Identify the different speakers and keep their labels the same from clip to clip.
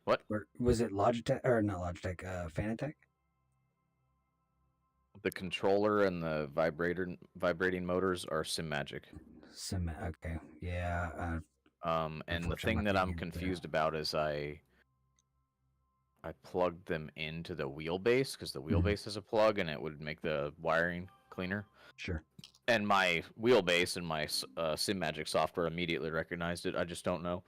Speaker 1: What?
Speaker 2: Or was it Logitech or not Logitech? Fanatec.
Speaker 1: The controller and the vibrating motors are SimMagic.
Speaker 2: Okay, yeah.
Speaker 1: And the
Speaker 2: Unfortunately, I'm
Speaker 1: thing
Speaker 2: not
Speaker 1: that
Speaker 2: getting
Speaker 1: I'm
Speaker 2: into
Speaker 1: confused about is I plugged them into the wheelbase because the wheelbase is a plug and it would make the wiring cleaner.
Speaker 2: Sure.
Speaker 1: And my wheelbase and my SimMagic software immediately recognized it. I just don't know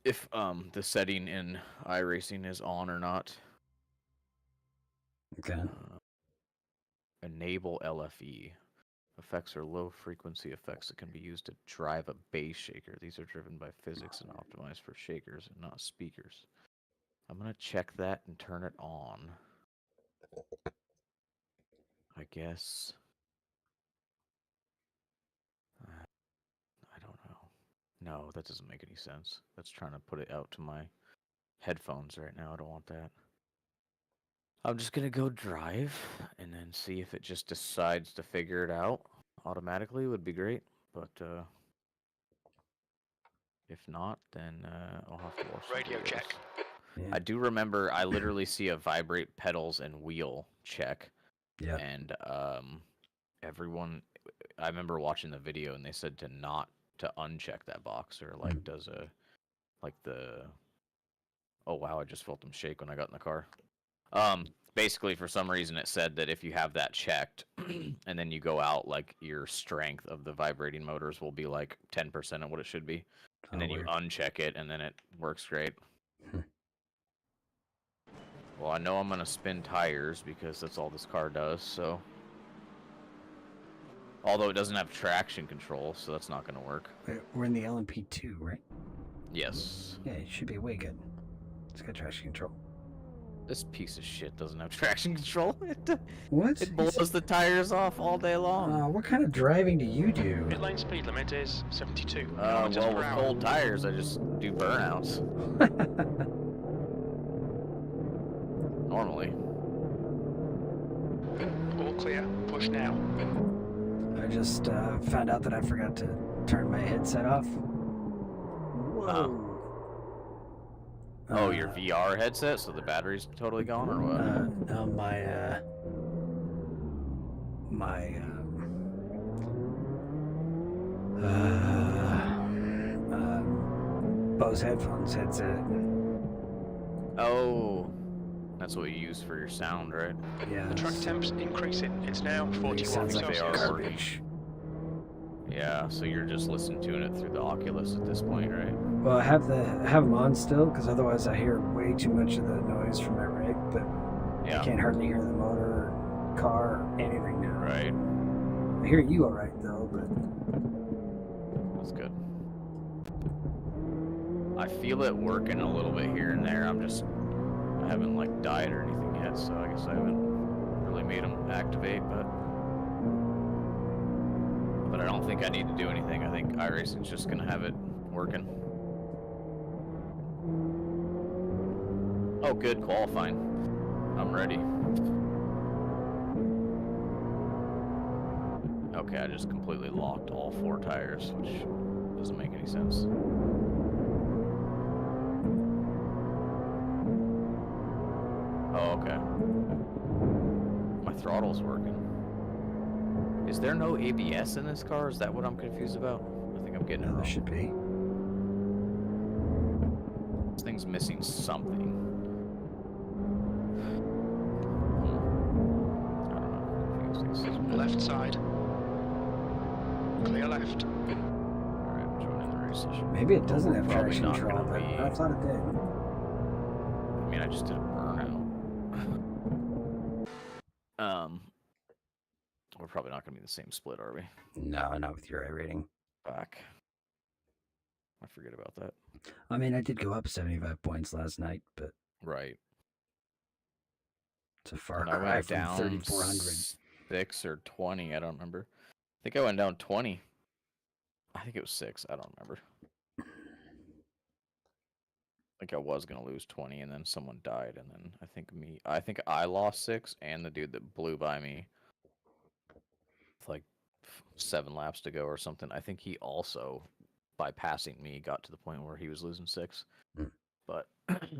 Speaker 1: if the setting in iRacing is on or not.
Speaker 2: Okay.
Speaker 1: Enable LFE. Effects are low-frequency effects that can be used to drive a bass shaker. These are driven by physics and optimized for shakers and not speakers. I'm going to check that and turn it on. I guess. I don't know. No, that doesn't make any sense. That's trying to put it out to my headphones right now. I don't want that. I'm just going to go drive and then see if it just decides to figure it out automatically would be great. But if not, then I'll have to watch
Speaker 3: Radio
Speaker 1: videos.
Speaker 3: check.
Speaker 2: Yeah.
Speaker 1: I do remember I literally see a vibrate pedals and wheel check.
Speaker 2: Yeah.
Speaker 1: And everyone, I remember watching the video and they said to not to uncheck that box or like does a like the. Oh wow! I just felt them shake when I got in the car. Basically, for some reason, it said that if you have that checked, and then you go out, like your strength of the vibrating motors will be like 10% of what it should be, and then you uncheck it, and then it works great. Well, I know I'm gonna spin tires because that's all this car does. So, although it doesn't have traction control, so that's not gonna work.
Speaker 2: We're in the LMP2, right?
Speaker 1: Yes.
Speaker 2: Yeah, it should be way good. It's got traction control.
Speaker 1: This piece of shit doesn't have traction control.
Speaker 2: What?
Speaker 1: It blows the tires off all day long.
Speaker 2: What kind of driving do you do?
Speaker 3: Pit lane speed limit is 72
Speaker 1: well,
Speaker 3: kilometers per
Speaker 1: with
Speaker 3: hour.
Speaker 1: cold tires, I just do burnouts. Normally.
Speaker 3: All clear. Push now.
Speaker 2: I just found out that I forgot to turn my headset off. Whoa.
Speaker 1: Oh, your VR headset, so the battery's totally gone, or what?
Speaker 2: No, my Bose headphones headset.
Speaker 1: Oh, that's what you use for your sound, right?
Speaker 2: Yeah.
Speaker 3: The track temp's increasing. It's now 41
Speaker 1: Sounds like they are
Speaker 3: Celsius.
Speaker 1: working. Yeah, so you're just listening to it through the Oculus at this point, right?
Speaker 2: Well, I have them on still, because otherwise I hear way too much of the noise from my rig, but
Speaker 1: yeah.
Speaker 2: I can't hardly hear the motor, car, anything now.
Speaker 1: Right.
Speaker 2: I hear you all right, though, but...
Speaker 1: That's good. I feel it working a little bit here and there. I haven't, like, died or anything yet, so I guess I haven't really made them activate, but I don't think I need to do anything. I think iRacing's just going to have it working. Oh, good. Qualifying. I'm ready. Okay, I just completely locked all 4 tires, which doesn't make any sense. Oh, okay. My throttle's working. Is there no ABS in this car? Is that what I'm confused about? I think I'm getting it wrong.
Speaker 2: There should be.
Speaker 1: This thing's missing something. I don't know.
Speaker 3: Left side. Clear left.
Speaker 1: Alright, I'm joining the race session.
Speaker 2: Maybe it doesn't have
Speaker 1: Probably
Speaker 2: traction
Speaker 1: not
Speaker 2: control,
Speaker 1: gonna
Speaker 2: but
Speaker 1: be-
Speaker 2: I thought it did.
Speaker 1: I mean, I just did a burnout. We're probably not going to be the same split, are we?
Speaker 2: No, not with your rating.
Speaker 1: Back. I forget about that.
Speaker 2: I mean, I did go up 75 points last night, but...
Speaker 1: Right.
Speaker 2: It's a far
Speaker 1: And I
Speaker 2: cry
Speaker 1: went
Speaker 2: from
Speaker 1: down
Speaker 2: 3,400.
Speaker 1: 6 or 20, I don't remember. I think I went down 20. I think it was 6, I don't remember. I think I was going to lose 20, and then someone died, and then I think I lost 6, and the dude that blew by me with like 7 laps to go or something, I think he also, by passing me, got to the point where he was losing 6. But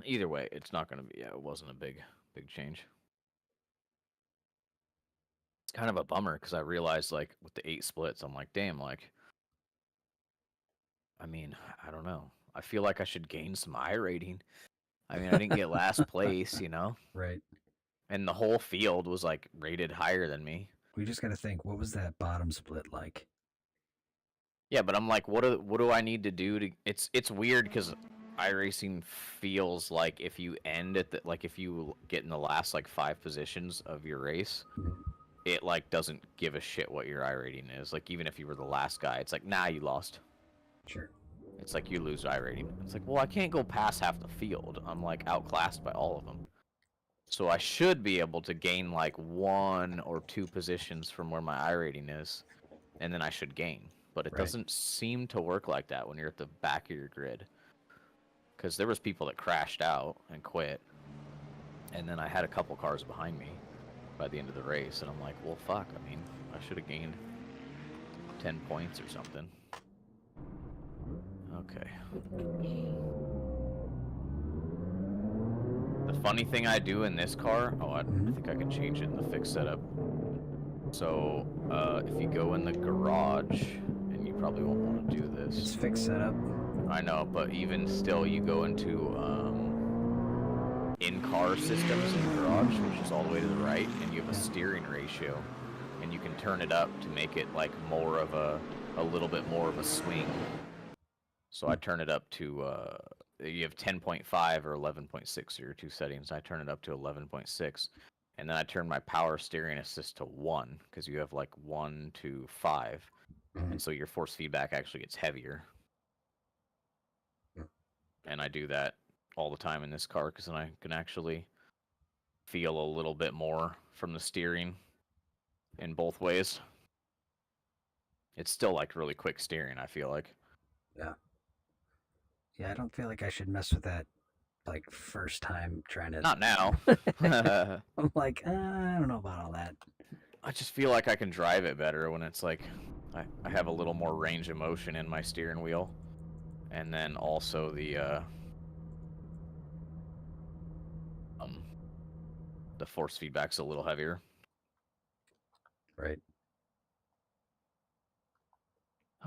Speaker 1: Either way, it's not gonna be. Yeah, it wasn't a big change. It's kind of a bummer because I realized like with the 8 splits, I'm like, damn, like, I mean, I don't know. I feel like I should gain some I rating. I mean, I didn't get last place, you know,
Speaker 2: Right.
Speaker 1: and the whole field was like rated higher than me.
Speaker 2: We just got to think, what was that bottom split like?
Speaker 1: Yeah, but I'm like, what do I need to do to? It's weird because iRacing feels like if you end at the like if you get in the last like 5 positions of your race, it like doesn't give a shit what your I rating is. Like even if you were the last guy, it's like nah, you lost.
Speaker 2: Sure.
Speaker 1: It's like you lose I rating. It's like, well, I can't go past half the field. I'm like outclassed by all of them. So I should be able to gain like 1 or 2 positions from where my I rating is, and then I should gain. But it doesn't seem to work like that when you're at the back of your grid. Because there was people that crashed out and quit, and then I had a couple cars behind me by the end of the race, and I'm like, well, fuck. I mean, I should have gained 10 points or something. Okay. The funny thing I do in this car, I think I can change it in the fixed setup. So, if you go in the garage, and you probably won't want to do this.
Speaker 2: It's fixed setup.
Speaker 1: I know, but even still, you go into in-car systems in the garage, which is all the way to the right, and you have a steering ratio, and you can turn it up to make it like more of a little bit more of a swing. So I turn it up to you have 10.5 or 11.6 are your 2 settings. I turn it up to 11.6, and then I turn my power steering assist to 1 because you have like 1 to 5, and so your force feedback actually gets heavier. And I do that all the time in this car because then I can actually feel a little bit more from the steering in both ways. It's still like really quick steering, I feel like.
Speaker 2: Yeah. Yeah, I don't feel like I should mess with that, like, first time trying to...
Speaker 1: Not now.
Speaker 2: I'm like, I don't know about all that.
Speaker 1: I just feel like I can drive it better when it's like I have a little more range of motion in my steering wheel. And then also the force feedback's a little heavier.
Speaker 2: Right.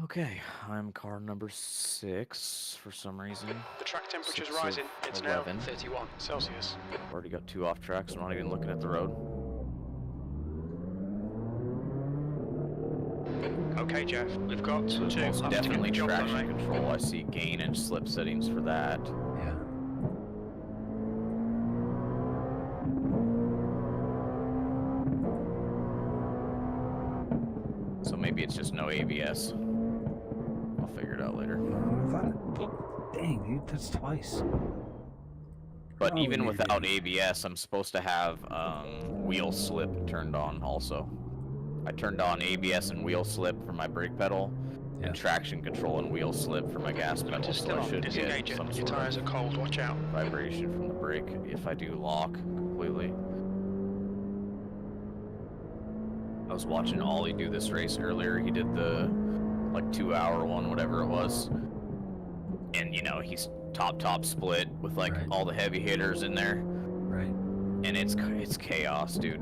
Speaker 1: Okay, I'm car number 6 for some reason.
Speaker 3: The track temperature's
Speaker 1: 6 of
Speaker 3: rising. It's
Speaker 1: 11.
Speaker 3: now 31 Celsius.
Speaker 1: Already got 2 off tracks. I'm not even looking at the road.
Speaker 3: Okay, Jeff, we've got
Speaker 1: So
Speaker 3: 2
Speaker 1: there's most
Speaker 3: up to get
Speaker 1: definitely
Speaker 3: the job done,
Speaker 1: traction
Speaker 3: mate.
Speaker 1: control. I see gain and slip settings for that.
Speaker 2: Yeah.
Speaker 1: So maybe it's just no ABS. I'll figure it out later.
Speaker 2: I thought dang, dude, that's twice.
Speaker 1: But
Speaker 2: Oh,
Speaker 1: even
Speaker 2: yeah,
Speaker 1: without
Speaker 2: yeah.
Speaker 1: ABS, I'm supposed to have wheel slip turned on also. I turned on ABS and wheel slip for my brake pedal,
Speaker 2: Yeah.
Speaker 1: and traction control and wheel slip for my gas pedal,
Speaker 3: Just
Speaker 1: so
Speaker 3: still
Speaker 1: I
Speaker 3: on.
Speaker 1: should
Speaker 3: Disengage
Speaker 1: get
Speaker 3: it.
Speaker 1: some
Speaker 3: Your
Speaker 1: sort
Speaker 3: tyres are
Speaker 1: of
Speaker 3: cold. Watch out.
Speaker 1: vibration from the brake if I do lock completely. I was watching Ollie do this race earlier. He did the like 2-hour one, whatever it was. And you know, he's top split with like
Speaker 2: Right.
Speaker 1: all the heavy hitters in there.
Speaker 2: Right.
Speaker 1: And it's chaos, dude.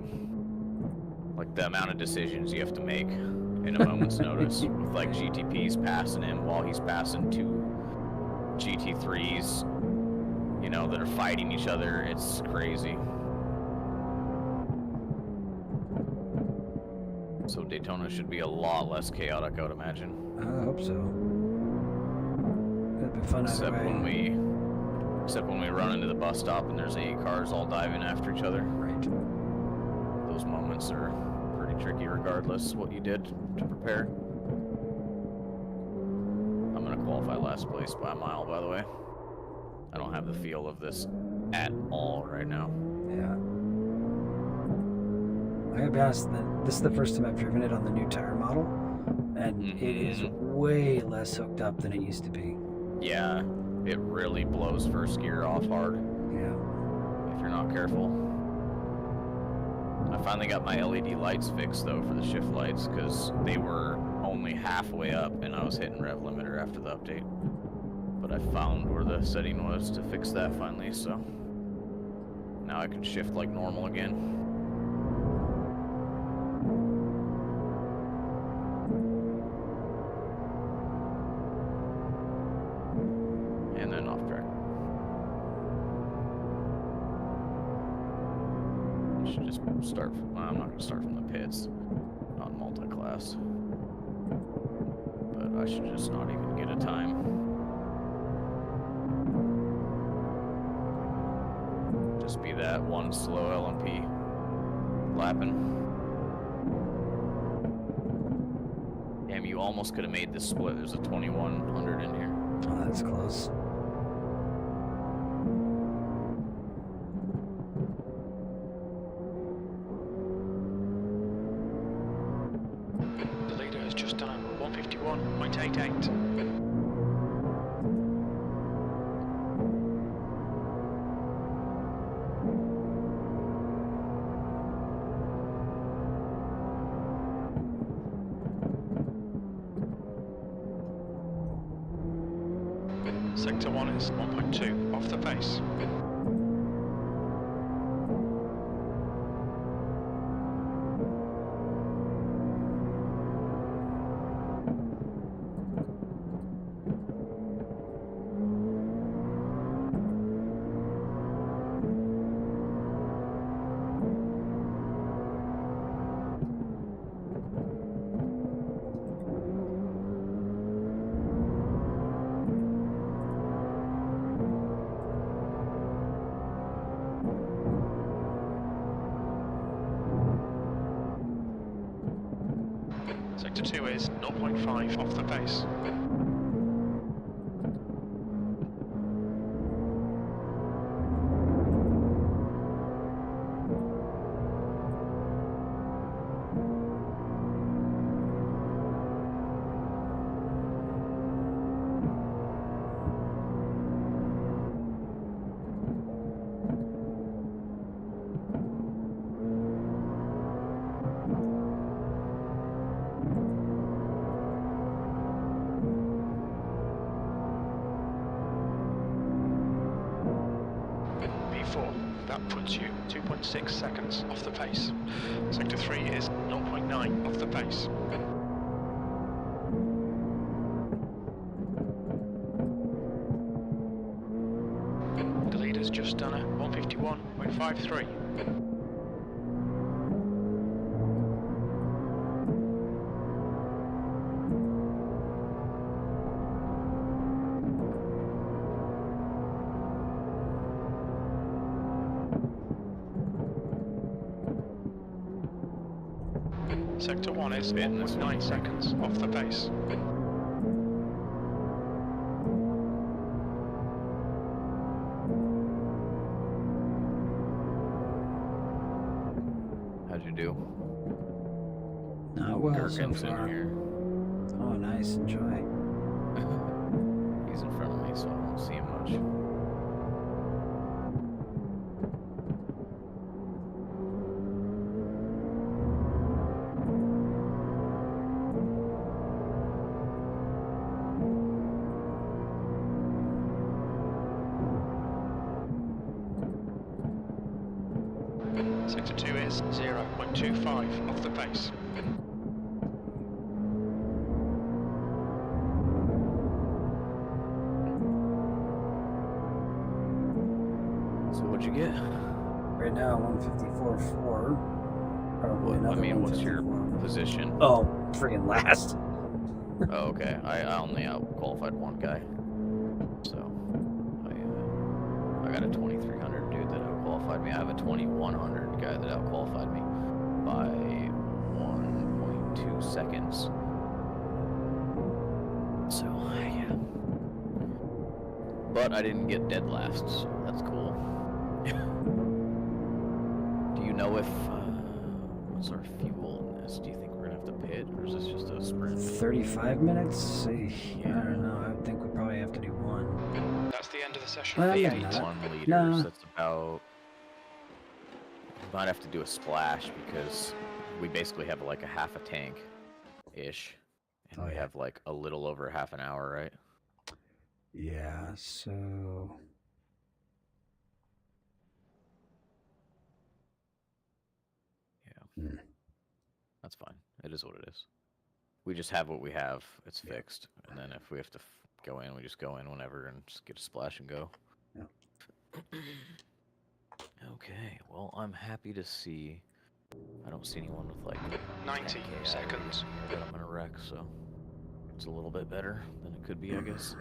Speaker 1: Like the amount of decisions you have to make in a moment's notice with like GTPs passing him while he's passing 2 GT3s, you know, that are fighting each other. It's crazy. So Daytona should be a lot less chaotic, I would imagine.
Speaker 2: I hope so. It'd be fun
Speaker 1: Except
Speaker 2: either way.
Speaker 1: when we run into the bus stop and there's 8 cars all diving after each other.
Speaker 2: Right.
Speaker 1: Those moments are pretty tricky regardless what you did to prepare. I'm gonna qualify last place by a mile, by the way. I don't have the feel of this at all right now.
Speaker 2: Yeah. I gotta be honest, this is the first time I've driven it on the new tire model, and it is way less hooked up than it used to be.
Speaker 1: Yeah, it really blows first gear off hard
Speaker 2: Yeah.
Speaker 1: if you're not careful. I finally got my LED lights fixed though for the shift lights because they were only halfway up and I was hitting rev limiter after the update. But But I found where the setting was to fix that finally, so now I can shift like normal again. And then off track. I should just start from, well, I'm not going to start from the pits on multi-class. But I should just not even get a time. Just be that one slow LMP lapping. Damn, you almost could have made this split. There's a 2100 in here.
Speaker 2: Oh, that's close.
Speaker 3: The leader has just done 151.88. Sector 1 is 1.2 off the pace. Sector 2 is 0.5 off the pace. That puts you 2.6 seconds off the pace. Sector 3 is 0.9 off the pace. The leader's just done a 151.53. Sector 1 is 1.9 seconds off the pace.
Speaker 1: How'd you do?
Speaker 2: Not well so
Speaker 1: Gherkin's in
Speaker 2: far.
Speaker 1: here.
Speaker 2: Oh, nice. Enjoy.
Speaker 1: He's in front of me, so I won't see him much.
Speaker 3: Sector 2 is 0.25 off the pace.
Speaker 1: So what'd you get?
Speaker 2: Right now, 154.4. Probably another
Speaker 1: I mean, what's your
Speaker 2: 154.
Speaker 1: position?
Speaker 2: Oh, friggin' last.
Speaker 1: Oh, okay. I only out-qualified one guy. So, I got a 2300 dude that out-qualified me. I have a 2100 guy that out-qualified me by 1.2 seconds. So, yeah. But I didn't get dead last, so that's cool. Do you know if, what's our fuel in this? Do you think we're gonna have to pit, or is this just a sprint?
Speaker 2: 35 minutes? I don't know. I think we probably have to do one.
Speaker 3: That's the end of the session.
Speaker 2: Well, maybe
Speaker 1: 81
Speaker 2: not.
Speaker 1: liters.
Speaker 2: No.
Speaker 1: That's about. We might have to do a splash because we basically have like a half a tank, ish, and
Speaker 2: Oh,
Speaker 1: we
Speaker 2: yeah.
Speaker 1: have like a little over half an hour, right?
Speaker 2: Yeah, so...
Speaker 1: Yeah. That's fine. It is what it is. We just have what we have. It's fixed. And then if we have to go in, we just go in whenever and just get a splash and go.
Speaker 2: Yeah.
Speaker 1: Okay. Well, I'm happy to see. I don't see anyone with like
Speaker 3: 90 seconds.
Speaker 1: that I'm gonna wreck, so it's a little bit better than it could be, I guess.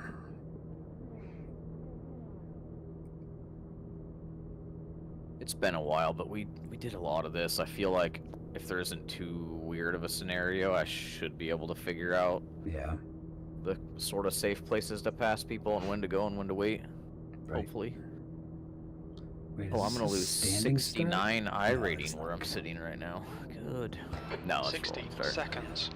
Speaker 1: It's been a while, but we did a lot of this. I feel like if there isn't too weird of a scenario, I should be able to figure out the sort of safe places to pass people and when to go and when to wait.
Speaker 2: Right.
Speaker 1: Hopefully.
Speaker 2: Wait,
Speaker 1: Oh, I'm
Speaker 2: is
Speaker 1: gonna
Speaker 2: this
Speaker 1: lose
Speaker 2: standing
Speaker 1: 69
Speaker 2: start?
Speaker 1: I
Speaker 2: No,
Speaker 1: rating
Speaker 2: it's
Speaker 1: where
Speaker 2: not
Speaker 1: I'm
Speaker 2: gonna-
Speaker 1: sitting right now. Good. No, it's
Speaker 3: 60
Speaker 1: rolling start.
Speaker 3: seconds.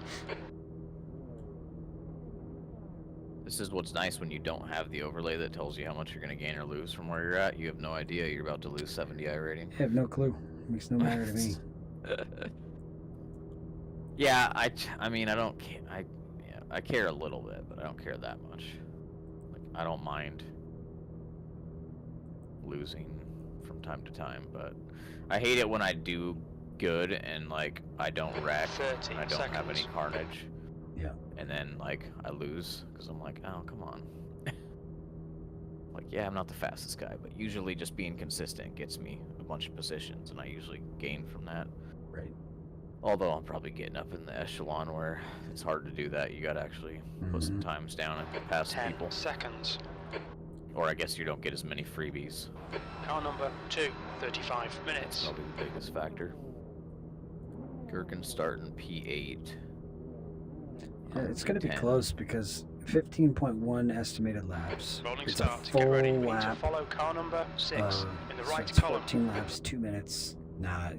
Speaker 1: This is what's nice when you don't have the overlay that tells you how much you're going to gain or lose from where you're at. You have no idea you're about to lose 70 I rating.
Speaker 2: I have no clue. Makes no matter to me.
Speaker 1: Yeah, I mean, I don't I care a little bit, but I don't care that much. Like, I don't mind losing from time to time, but I hate it when I do good and like I don't wreck,
Speaker 3: 30
Speaker 1: and I don't have any
Speaker 3: seconds.
Speaker 1: carnage.
Speaker 2: Yeah.
Speaker 1: And then like I lose because I'm like, oh, come on. Like, yeah, I'm not the fastest guy, but usually just being consistent gets me a bunch of positions, and I usually gain from that.
Speaker 2: Right.
Speaker 1: Although I'm probably getting up in the echelon where it's hard to do that. You gotta actually put some times down and get past
Speaker 3: 10
Speaker 1: people.
Speaker 3: seconds.
Speaker 1: Or I guess you don't get as many freebies.
Speaker 3: Car number 2, 35
Speaker 1: That's
Speaker 3: minutes.
Speaker 1: probably the biggest factor. Gherkin starting P8.
Speaker 2: Yeah, it's going to be
Speaker 1: 10.
Speaker 2: close because 15.1 estimated laps.
Speaker 3: Rolling
Speaker 2: It's
Speaker 3: start.
Speaker 2: a
Speaker 3: Get ready.
Speaker 2: full
Speaker 3: We need to
Speaker 2: lap.
Speaker 3: follow car number 6 in the
Speaker 2: So
Speaker 3: right
Speaker 2: it's
Speaker 3: column.
Speaker 2: 14 laps, 2 minutes. Nah,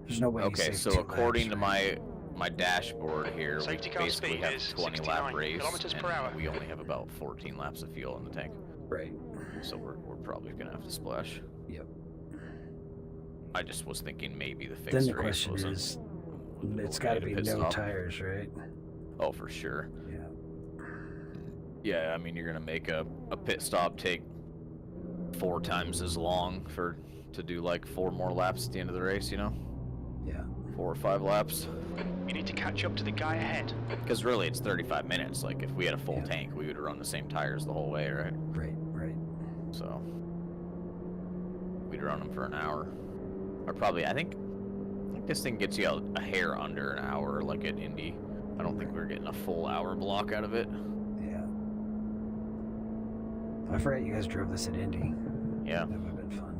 Speaker 2: there's no way. you
Speaker 1: Okay,
Speaker 2: save
Speaker 1: so
Speaker 2: 2
Speaker 1: according
Speaker 2: laps,
Speaker 1: to
Speaker 2: right?
Speaker 1: my dashboard here,
Speaker 3: Safety
Speaker 1: we
Speaker 3: car
Speaker 1: basically
Speaker 3: speed
Speaker 1: have
Speaker 3: is
Speaker 1: 20 lap
Speaker 3: 69
Speaker 1: race,
Speaker 3: kilometers
Speaker 1: and
Speaker 3: per hour.
Speaker 1: we only have about 14 laps of fuel in the tank.
Speaker 2: Right.
Speaker 1: So we're probably gonna have to splash.
Speaker 2: Yep.
Speaker 1: I just was thinking maybe the fixed
Speaker 2: Then the
Speaker 1: race
Speaker 2: question
Speaker 1: wasn't.
Speaker 2: is,
Speaker 1: was
Speaker 2: it's
Speaker 1: okay
Speaker 2: got to
Speaker 1: to
Speaker 2: be
Speaker 1: pit
Speaker 2: no
Speaker 1: stop.
Speaker 2: tires, right?
Speaker 1: Oh, for sure.
Speaker 2: Yeah.
Speaker 1: Yeah, I mean, you're gonna make a pit stop take 4 times as long to do like 4 more laps at the end of the race, you know?
Speaker 2: Yeah.
Speaker 1: 4 or 5 laps.
Speaker 3: You need to catch up to the guy ahead.
Speaker 1: Because really, it's 35 minutes. Like, if we had a full
Speaker 2: Yeah.
Speaker 1: tank, we would run the same tires the whole way, right?
Speaker 2: Right. Right.
Speaker 1: So we'd run them for an hour, or probably. I think this thing gets you a hair under an hour, like at Indy. I don't think we're getting a full hour block out of it.
Speaker 2: Yeah. I forgot you guys drove this at Indy.
Speaker 1: Yeah,
Speaker 2: That would have been fun.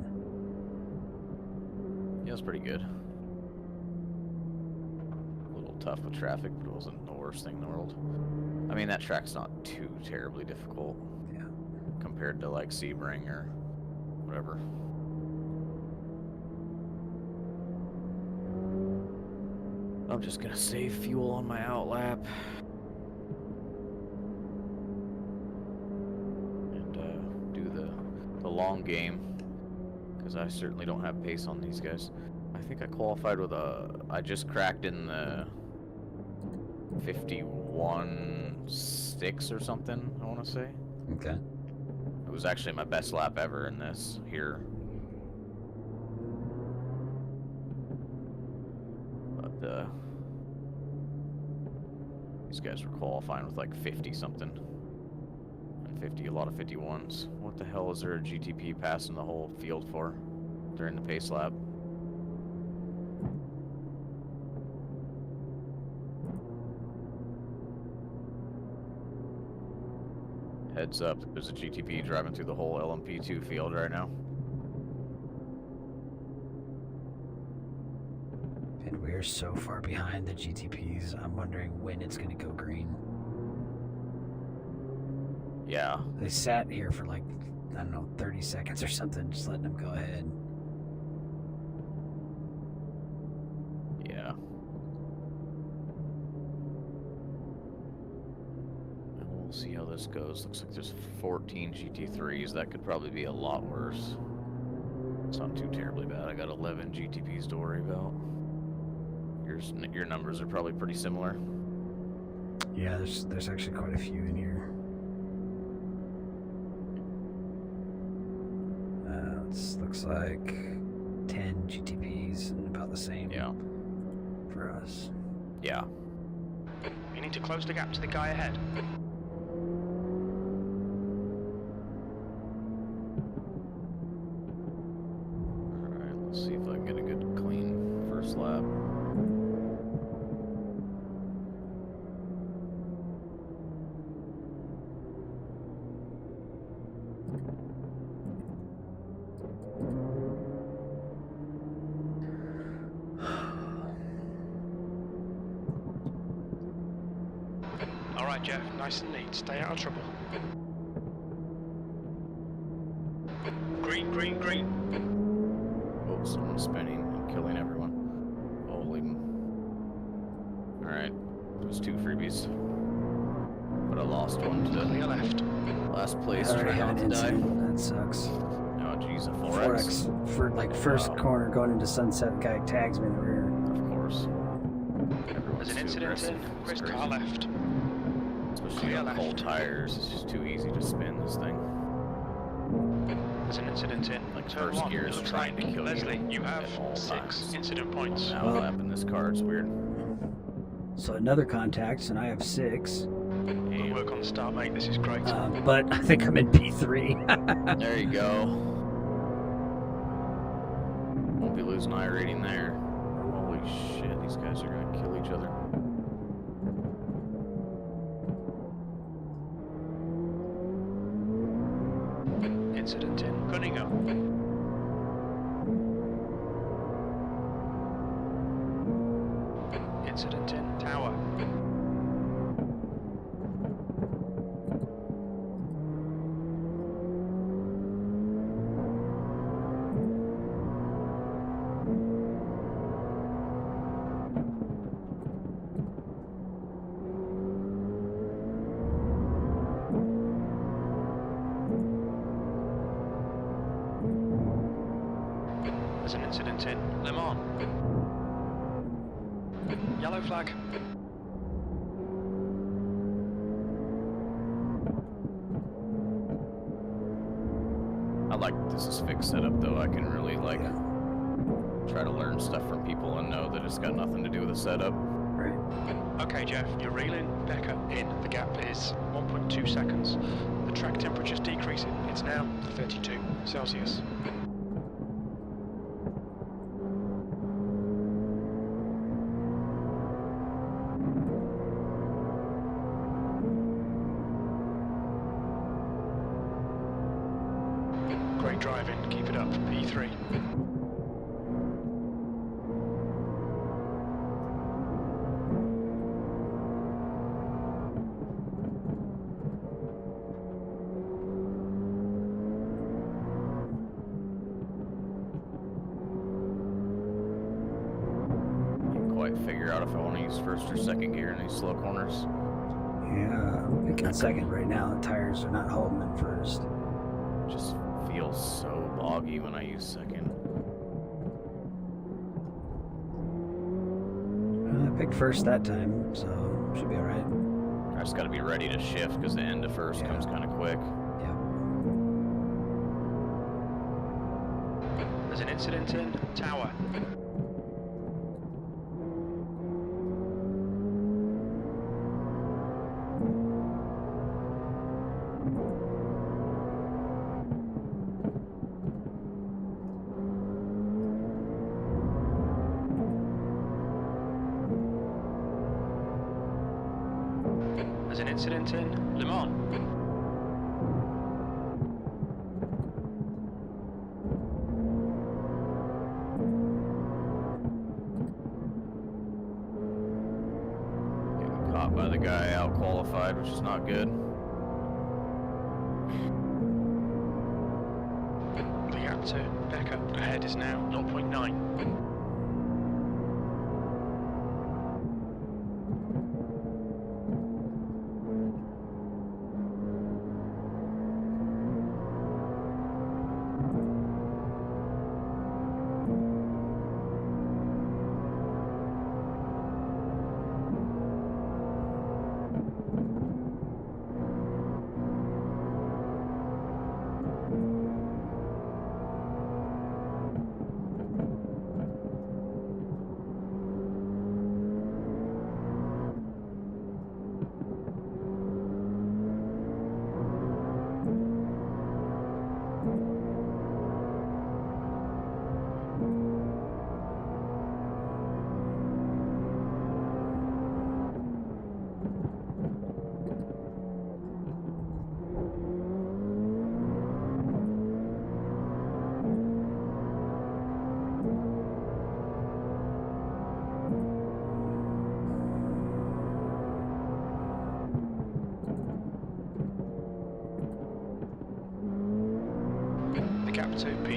Speaker 1: yeah, it was pretty good. A little tough with traffic, but it wasn't the worst thing in the world. I mean, that track's not too terribly difficult.
Speaker 2: Yeah.
Speaker 1: Compared to like Sebring or whatever. I'm just gonna save fuel on my outlap and do the long game, because I certainly don't have pace on these guys. I think I qualified with I just cracked in the 51.6 or something, I want to say.
Speaker 2: Okay.
Speaker 1: It was actually my best lap ever in this here. But these guys were qualifying with like 50 something. And 50, a lot of 51s. What the hell is there a GTP passing the whole field for during the pace lap? Heads up, there's a GTP driving through the whole LMP2 field right now.
Speaker 2: And we're so far behind the GTPs. I'm wondering when it's going to go green.
Speaker 1: Yeah.
Speaker 2: They sat here for like, I don't know, 30 seconds or something, just letting them go ahead.
Speaker 1: Yeah. And we'll see how this goes. Looks like there's 14 GT3s. That could probably be a lot worse. It's not too terribly bad. I got 11 GTPs to worry about. Your numbers are probably pretty similar.
Speaker 2: Yeah, there's actually quite a few in here. It looks like 10 GTPs and about the same for us.
Speaker 1: Yeah.
Speaker 3: You need to close the gap to the guy ahead.
Speaker 1: Alright, let's see if I can get a good, clean first lap.
Speaker 3: Alright, Jeff, nice and neat. Stay out of trouble. Green, green, green.
Speaker 1: Oh, someone's spinning and killing everyone. Holy. Alright, there's 2 freebies. But I lost one to
Speaker 3: Clear left.
Speaker 1: last place.
Speaker 2: I already
Speaker 1: Trying
Speaker 2: had
Speaker 1: not
Speaker 2: an
Speaker 1: to die.
Speaker 2: incident. That sucks.
Speaker 1: Oh, geez, a 4X.
Speaker 2: 4X for like first corner going into sunset. The guy tags me in the rear.
Speaker 1: Of course. Everyone's
Speaker 3: There's an
Speaker 1: too
Speaker 3: incident
Speaker 1: aggressive.
Speaker 3: in.
Speaker 1: It's
Speaker 3: Chris,
Speaker 1: crazy.
Speaker 3: car left.
Speaker 1: Especially
Speaker 3: Clear
Speaker 1: on cold
Speaker 3: left.
Speaker 1: tires. It's just too easy to spin this thing.
Speaker 3: There's an incident in.
Speaker 1: Like
Speaker 3: Turn
Speaker 1: first
Speaker 3: 1,
Speaker 1: gear is
Speaker 3: looks
Speaker 1: trying to
Speaker 3: like.
Speaker 1: kill
Speaker 3: Leslie, you have
Speaker 1: at all
Speaker 3: 6
Speaker 1: times.
Speaker 3: incident points.
Speaker 1: Now
Speaker 2: Well-
Speaker 1: lap in this car, it's weird.
Speaker 2: So another contact, and I have 6.
Speaker 3: Good
Speaker 1: Damn.
Speaker 3: work on the start, mate. This is great.
Speaker 2: But I think I'm in P3.
Speaker 1: There you go. Won't be losing iRating there. Holy shit, these guys are gonna kill each other.
Speaker 3: Incident in Cunningham. Incident in Tower. There's an incident in Le Mans. Yellow flag.
Speaker 1: I like this is fixed setup though. I can really like try to learn stuff from people and know that it's got nothing to do with the setup.
Speaker 2: Right.
Speaker 3: Okay, Jeff, you're reeling Becker in. The gap is 1.2 seconds. The track temperature's decreasing. It's now 32 Celsius. Great driving. Keep it up. P3.
Speaker 1: Can't quite figure out if I want to use first or second gear in these slow corners.
Speaker 2: Yeah, I'm picking second right now. The tires are not holding at first.
Speaker 1: It just feels so boggy when I use second.
Speaker 2: I picked first that time, so should be alright.
Speaker 1: I just got to be ready to shift because the end of first comes kind of quick.
Speaker 2: Yep.
Speaker 3: There's an incident in Tower. There's an incident in Le Mans.
Speaker 1: Getting caught by the guy out qualified, which is not good.
Speaker 3: The gap to Becker ahead is now 0.9.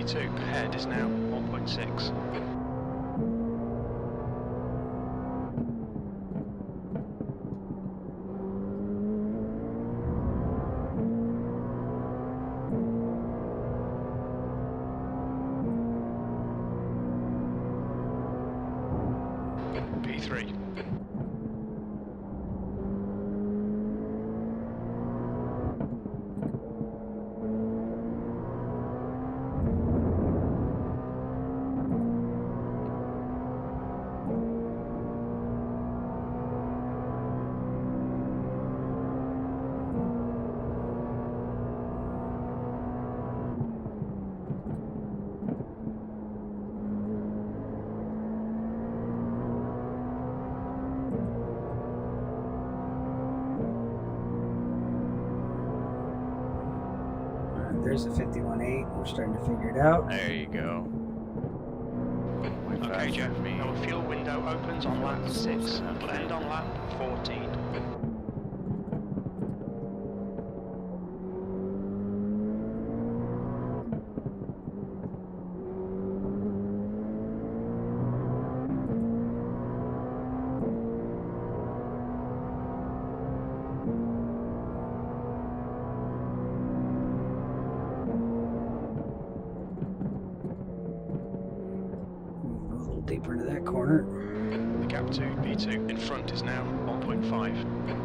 Speaker 3: P2 ahead is now 1.6. P3.
Speaker 2: There's a 51.8. We're starting to figure it out.
Speaker 1: There you go.
Speaker 3: Okay, Jeff. Our fuel window opens on lap 6 and will end on lap 14.
Speaker 2: Deeper into that corner.
Speaker 3: The gap to P2 in front is now 1.5.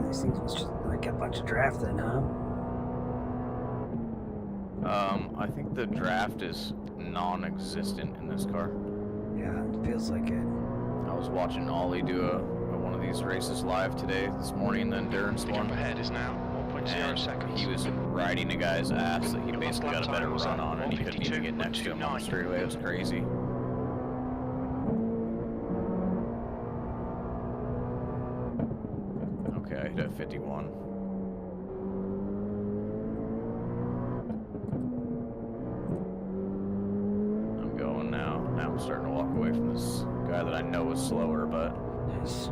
Speaker 2: This thing was just like a bunch of draft then, huh?
Speaker 1: I think the draft is non-existent in this car.
Speaker 2: Yeah, it feels like it.
Speaker 1: I was watching Ollie do one of these races live this morning, the endurance
Speaker 3: The
Speaker 1: one.
Speaker 3: gap ahead is now 1.0 seconds.
Speaker 1: He was riding a guy's ass that he basically got a better run on, and he couldn't even get next to him on the straightaway. It was crazy. Okay, I hit a 51. I'm going now. Now I'm starting to walk away from this guy that I know is slower, but
Speaker 2: Yes.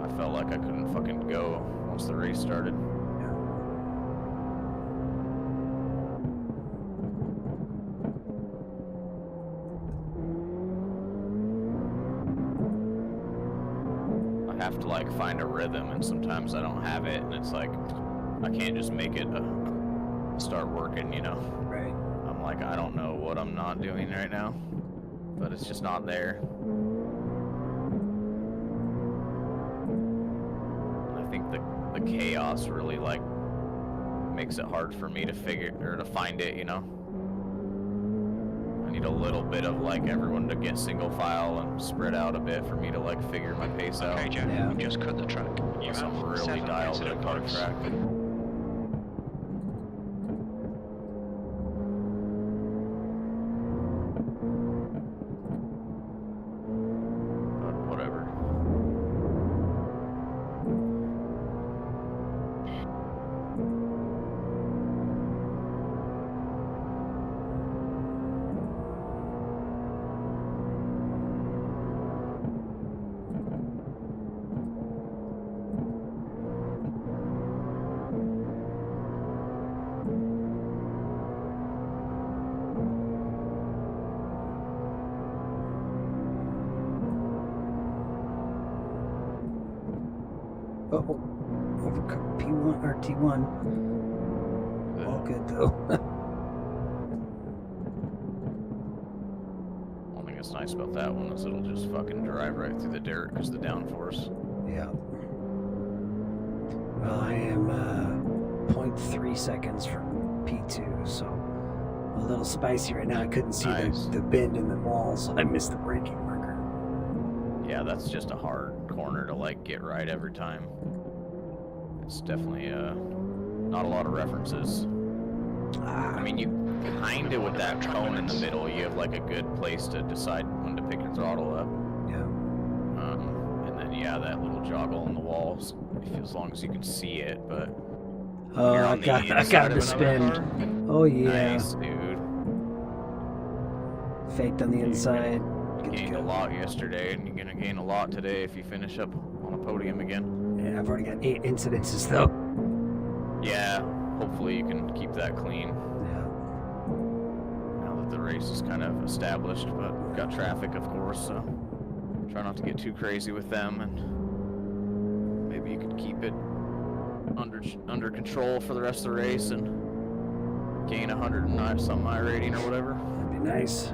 Speaker 1: I felt like I couldn't fucking go once the race started.
Speaker 2: Yeah.
Speaker 1: I have to like find a rhythm, and sometimes I don't have it, and it's like I can't just make it start working, you know.
Speaker 2: Right.
Speaker 1: I'm like, I don't know what I'm not doing right now, but it's just not there. I think the chaos really like makes it hard for me to figure or to find it, you know. I need a little bit of like everyone to get single file and spread out a bit for me to like figure my pace out.
Speaker 3: Okay, Jeff,
Speaker 2: Yeah.
Speaker 3: you've just cut the track. You
Speaker 1: Unless
Speaker 3: have
Speaker 1: I'm really
Speaker 3: 7
Speaker 1: dialed in a
Speaker 3: incident
Speaker 1: car
Speaker 3: points.
Speaker 1: track. But whatever.
Speaker 2: Oh, overcooked P1 or T1. All good though.
Speaker 1: One thing that's nice about that one is it'll just fucking drive right through the dirt because of the downforce.
Speaker 2: Yeah. 0.3 seconds from P2, so a little spicy right now. I couldn't see
Speaker 1: Nice.
Speaker 2: the bend in the wall, so I missed the braking marker.
Speaker 1: Yeah, that's just a hard corner to like get right every time. It's definitely not a lot of references. I mean, you kind of with that cone in the middle, you have like a good place to decide when to pick your throttle up.
Speaker 2: Yeah.
Speaker 1: And then yeah, that little joggle on the walls, as long as you can see it. But
Speaker 2: Oh,
Speaker 1: you're
Speaker 2: I
Speaker 1: on the
Speaker 2: got
Speaker 1: inside
Speaker 2: the
Speaker 1: of another
Speaker 2: spin.
Speaker 1: car?
Speaker 2: Oh yeah.
Speaker 1: Nice, dude.
Speaker 2: Faked on the inside.
Speaker 1: You gained a lot yesterday, and you're gonna gain a lot today if you finish up on a podium again.
Speaker 2: Yeah, I've already got 8 incidences though.
Speaker 1: Yeah, hopefully you can keep that clean.
Speaker 2: Yeah.
Speaker 1: Now that the race is kind of established, but we've got traffic, of course, so try not to get too crazy with them, and maybe you could keep it under control for the rest of the race and gain 100 and some iRating or whatever.
Speaker 2: That'd be nice.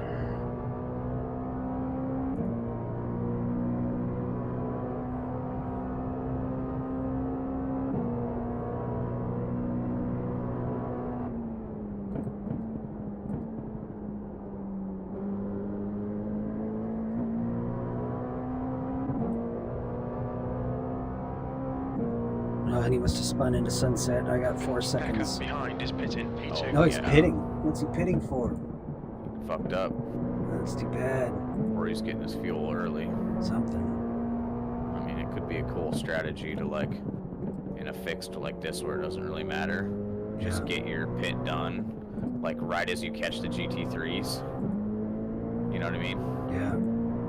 Speaker 2: Oh, and he must have spun into sunset. I got 4 seconds.
Speaker 3: Behind is pitting P2.
Speaker 2: No, he's
Speaker 1: yeah.
Speaker 2: pitting. What's he pitting for?
Speaker 1: Fucked up.
Speaker 2: That's too bad.
Speaker 1: Or he's getting his fuel early.
Speaker 2: Something.
Speaker 1: I mean, it could be a cool strategy to like, in a fixed like this where it doesn't really matter, just get your pit done, like right as you catch the GT3s. You know what I mean?
Speaker 2: Yeah.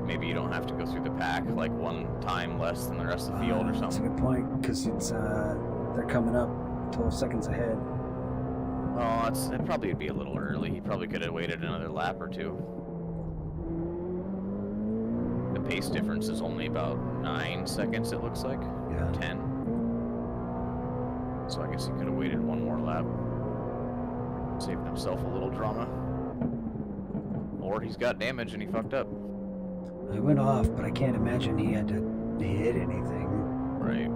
Speaker 1: Maybe you don't have to go through the pack like one time less than the rest of the field or
Speaker 2: That's a
Speaker 1: something.
Speaker 2: good point, because it's they're coming up 12 seconds ahead.
Speaker 1: Oh, it probably would be a little early. He probably could have waited another lap or two. The pace difference is only about 9 seconds, it looks like.
Speaker 2: Yeah.
Speaker 1: 10. So I guess he could have waited one more lap. Saved himself a little drama. Or he's got damage and he fucked up.
Speaker 2: I went off, but I can't imagine he had to hit anything.
Speaker 1: Right.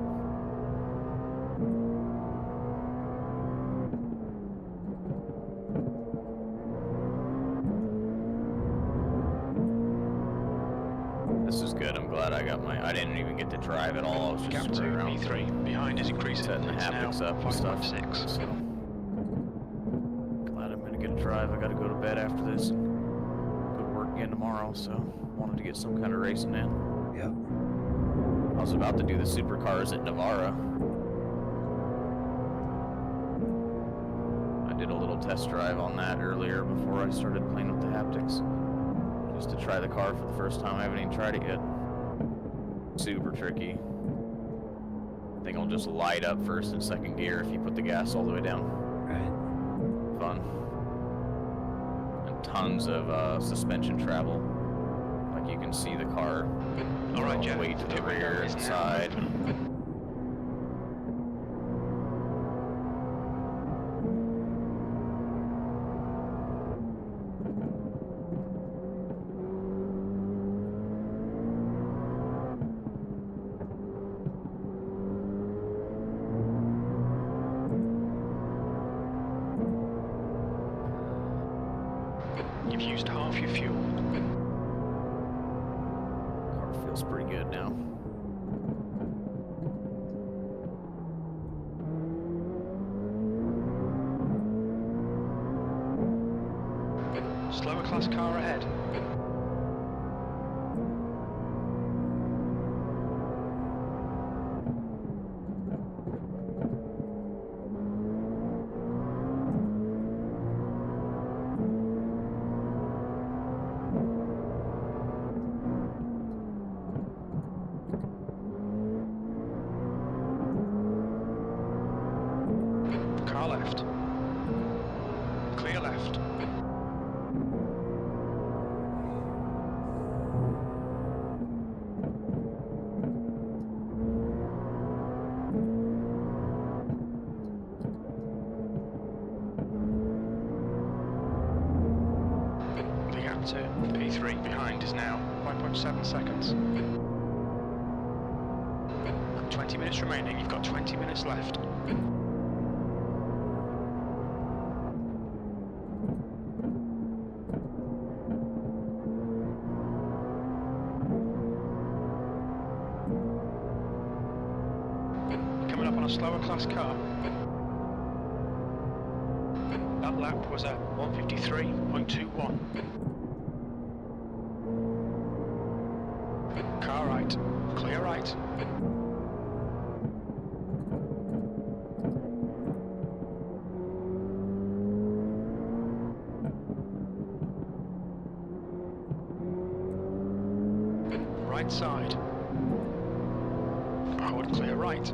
Speaker 1: This is good. I'm glad I got I didn't even get to drive at all. I was
Speaker 3: Gap
Speaker 1: just
Speaker 3: to
Speaker 1: running around
Speaker 3: P3. Behind is increasing.
Speaker 1: setting the
Speaker 3: It's now
Speaker 1: haptics up and stuff.
Speaker 3: 5.6.
Speaker 1: So glad I'm gonna get a drive. I gotta go to bed after this and go to work again tomorrow, so wanted to get some kind of racing in.
Speaker 2: Yep.
Speaker 1: I was about to do the supercars at Navarra. I did a little test drive on that earlier before I started playing with the haptics. Just to try the car for the first time. I haven't even tried it yet. Super tricky. I think it'll just light up first and second gear if you put the gas all the way down.
Speaker 2: Right.
Speaker 1: Fun. And tons of suspension travel. Like you can see the car
Speaker 3: All right, Jeff.
Speaker 1: way to the
Speaker 3: Pit window
Speaker 1: rear
Speaker 3: is
Speaker 1: and
Speaker 3: now
Speaker 1: side.
Speaker 3: open. You've used half your fuel.
Speaker 1: Car feels pretty good now.
Speaker 3: Slower class car ahead. Car left. Clear left. The gap to P3 behind is now 5.7 seconds. 20 minutes remaining, you've got 20 minutes left. on a slower class car. That lap was at 153.21. Car right, clear right. Right side. Hold clear right.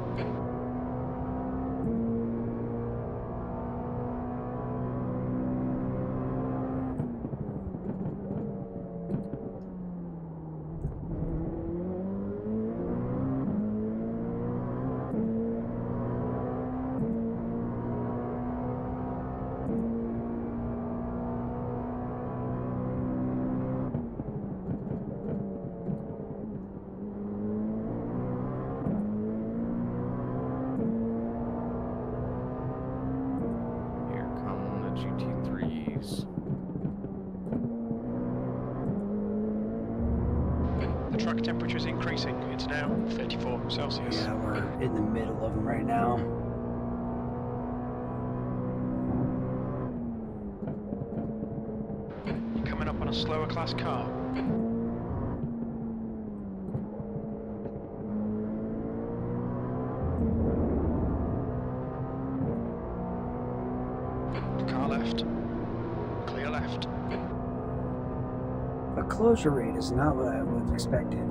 Speaker 1: Here come the GT3s.
Speaker 3: The track temperature is increasing. It's now 34 Celsius.
Speaker 2: Yeah, we're in the middle of them right now.
Speaker 3: You're coming up on a slower class car. Car left. Clear left.
Speaker 2: But closure rate is not what I would have expected. A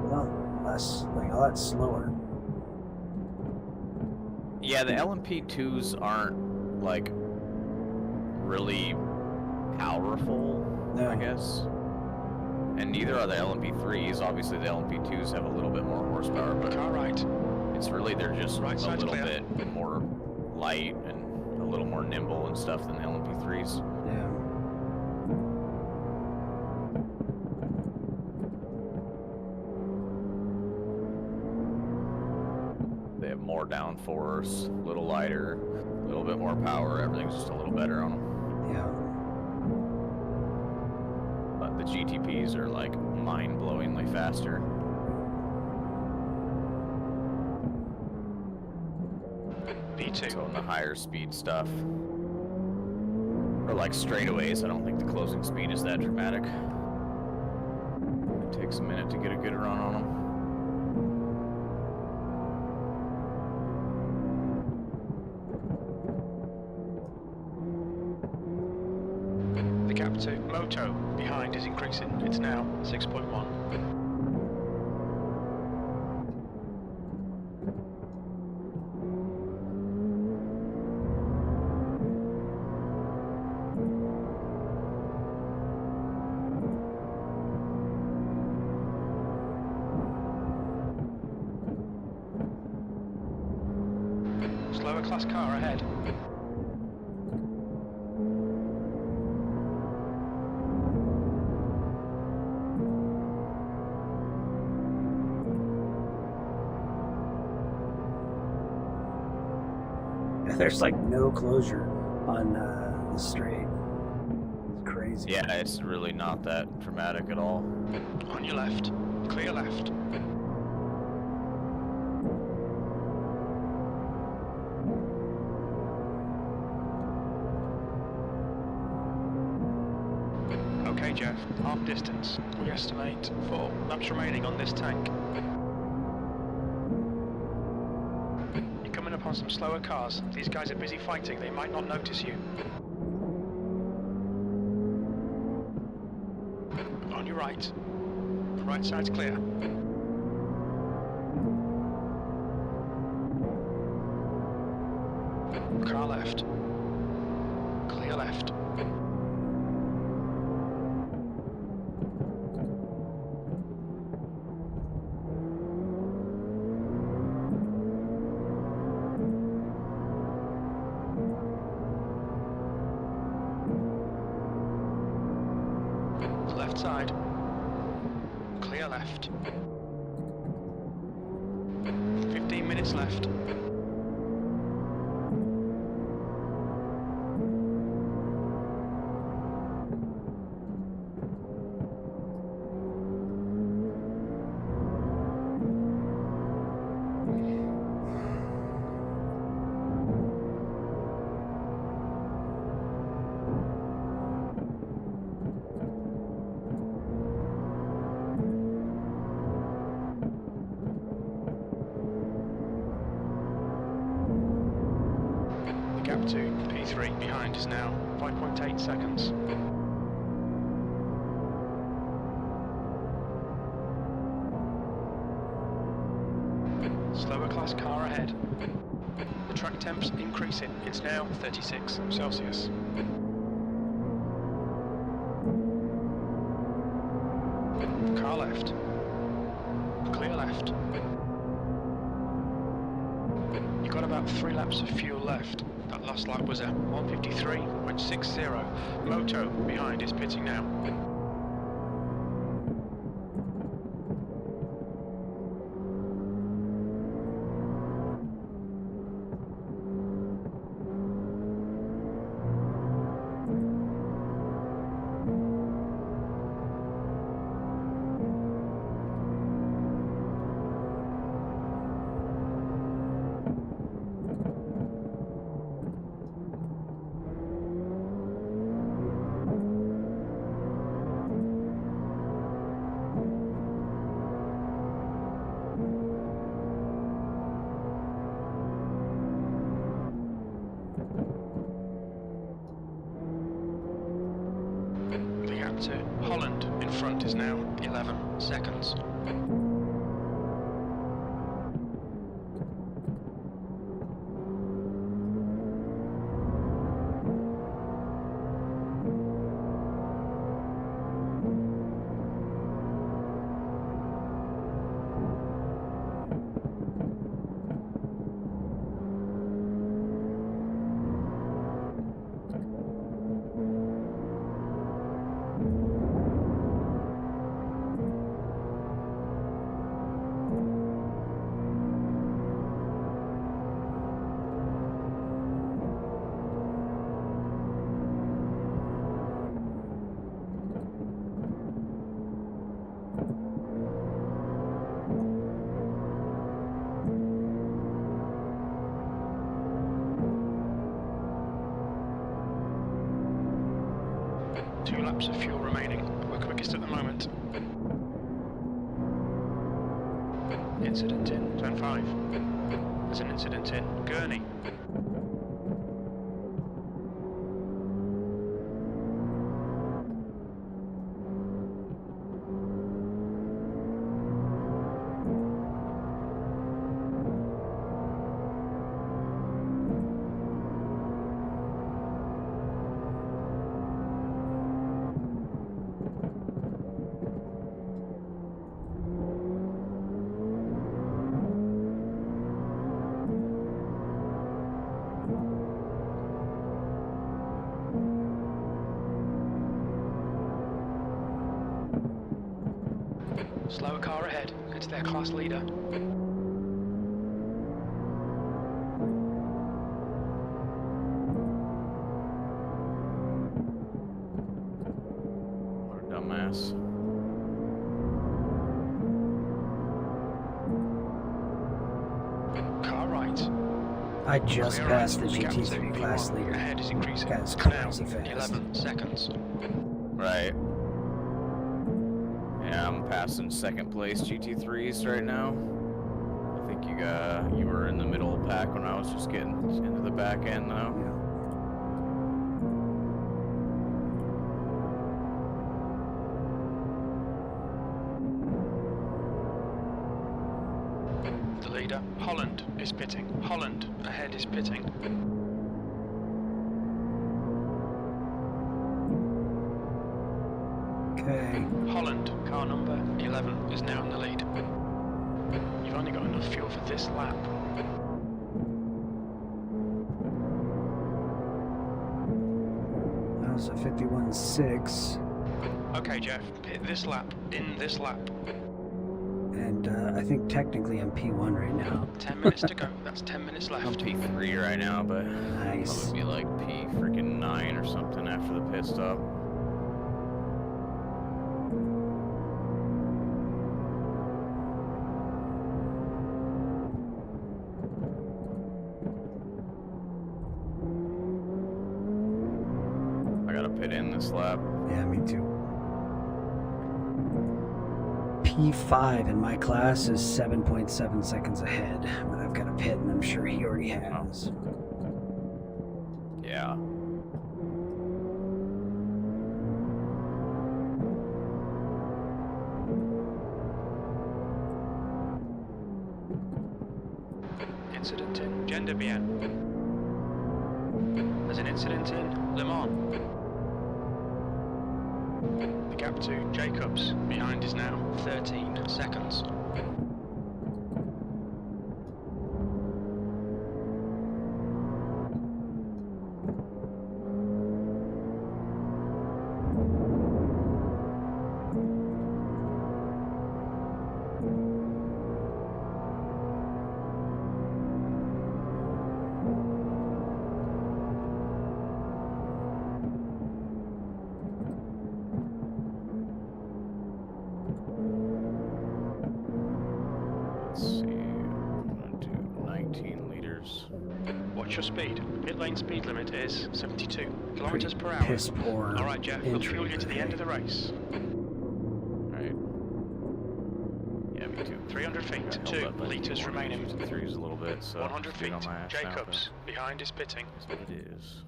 Speaker 2: lot less, like a lot slower.
Speaker 1: Yeah, the LMP2s aren't like really powerful,
Speaker 2: No.
Speaker 1: I guess. And neither are the LMP3s. Obviously, the LMP2s have a little bit more horsepower, but
Speaker 3: Car right.
Speaker 1: it's really they're just
Speaker 3: Right
Speaker 1: a
Speaker 3: side's
Speaker 1: little
Speaker 3: clear.
Speaker 1: bit more light and a little more nimble and stuff than the LMP3s.
Speaker 2: Yeah.
Speaker 1: They have more downforce, a little lighter, a little bit more power. Everything's just a little better on them.
Speaker 2: Yeah.
Speaker 1: But the GTPs are like mind-blowingly faster.
Speaker 3: B2.
Speaker 1: So in the higher speed stuff, or like straightaways, I don't think the closing speed is that dramatic. It takes a minute to get a good run on them.
Speaker 3: The gap to Moto behind is increasing. It's now 6.1. Slower class car ahead.
Speaker 2: There's like no closure on the straight. It's crazy.
Speaker 1: Yeah, it's really not that dramatic at all.
Speaker 3: On your left. Clear left. Okay, Jeff. Half distance. We estimate 4 laps remaining on this tank. You're coming up on some slower cars. These guys are busy fighting. They might not notice you. On your right. The right side's clear. Car left. Clear left. Left side. Clear left. 15 minutes left. to P3. Behind is now 5.8 seconds. Slower class car ahead. The track temp's increasing. It's now 36 Celsius. Car left. Clear left. You've got about 3 laps of fuel left. That last lap was a 1:53.60. Moto behind is pitting now. To Holland in front is now 11 seconds. Two laps of fuel remaining. We're quickest at the moment. Incident in Zone 5. There's an incident in Gurney. Slower car ahead, it's their class leader.
Speaker 1: What a dumbass.
Speaker 3: Car right.
Speaker 2: I just
Speaker 3: Clear
Speaker 2: passed the
Speaker 3: right. Gap to
Speaker 2: GT3 class
Speaker 3: P1.
Speaker 2: leader.
Speaker 3: Ahead is increasing.
Speaker 2: Guy's
Speaker 3: Now,
Speaker 2: crazy fast.
Speaker 3: 11 seconds.
Speaker 1: Right. Yeah, I'm passing second place GT3s right now. I think you were in the middle of the pack when I was just getting into the back end now.
Speaker 2: Yeah.
Speaker 3: The leader, Holland, is pitting. Holland ahead is pitting.
Speaker 2: Okay.
Speaker 3: Holland, car number 11, is now in the lead. You've only got enough fuel for this lap.
Speaker 2: That was a 51.6.
Speaker 3: Okay, Jeff, hit this lap, in this lap.
Speaker 2: And I think technically I'm P1 right now.
Speaker 3: 10 minutes to go, that's 10 minutes
Speaker 1: I'm
Speaker 3: left.
Speaker 1: P3 right now, but
Speaker 2: Nice.
Speaker 1: probably be like P9 or something after the pit stop. I gotta pit in this lap.
Speaker 2: Yeah, me too. P5 in my class is 7.7 seconds ahead, but I've got a pit and I'm sure he already has.
Speaker 1: Yeah.
Speaker 3: Incident in Gender bien. There's an incident in Le Mans. The gap to Jacobs behind is now 13 seconds. Watch your speed. Pit lane speed limit is 72 kilometers per hour.
Speaker 2: Piss poor.
Speaker 3: All right, Jeff, we'll fuel you to the end of the race.
Speaker 1: Right. Yeah, me too.
Speaker 3: 300 feet, 2 litres remaining.
Speaker 1: Threes a little bit, so
Speaker 3: 100
Speaker 1: get
Speaker 3: feet,
Speaker 1: on my ass now,
Speaker 3: Jacobs behind is pitting.
Speaker 1: but It is.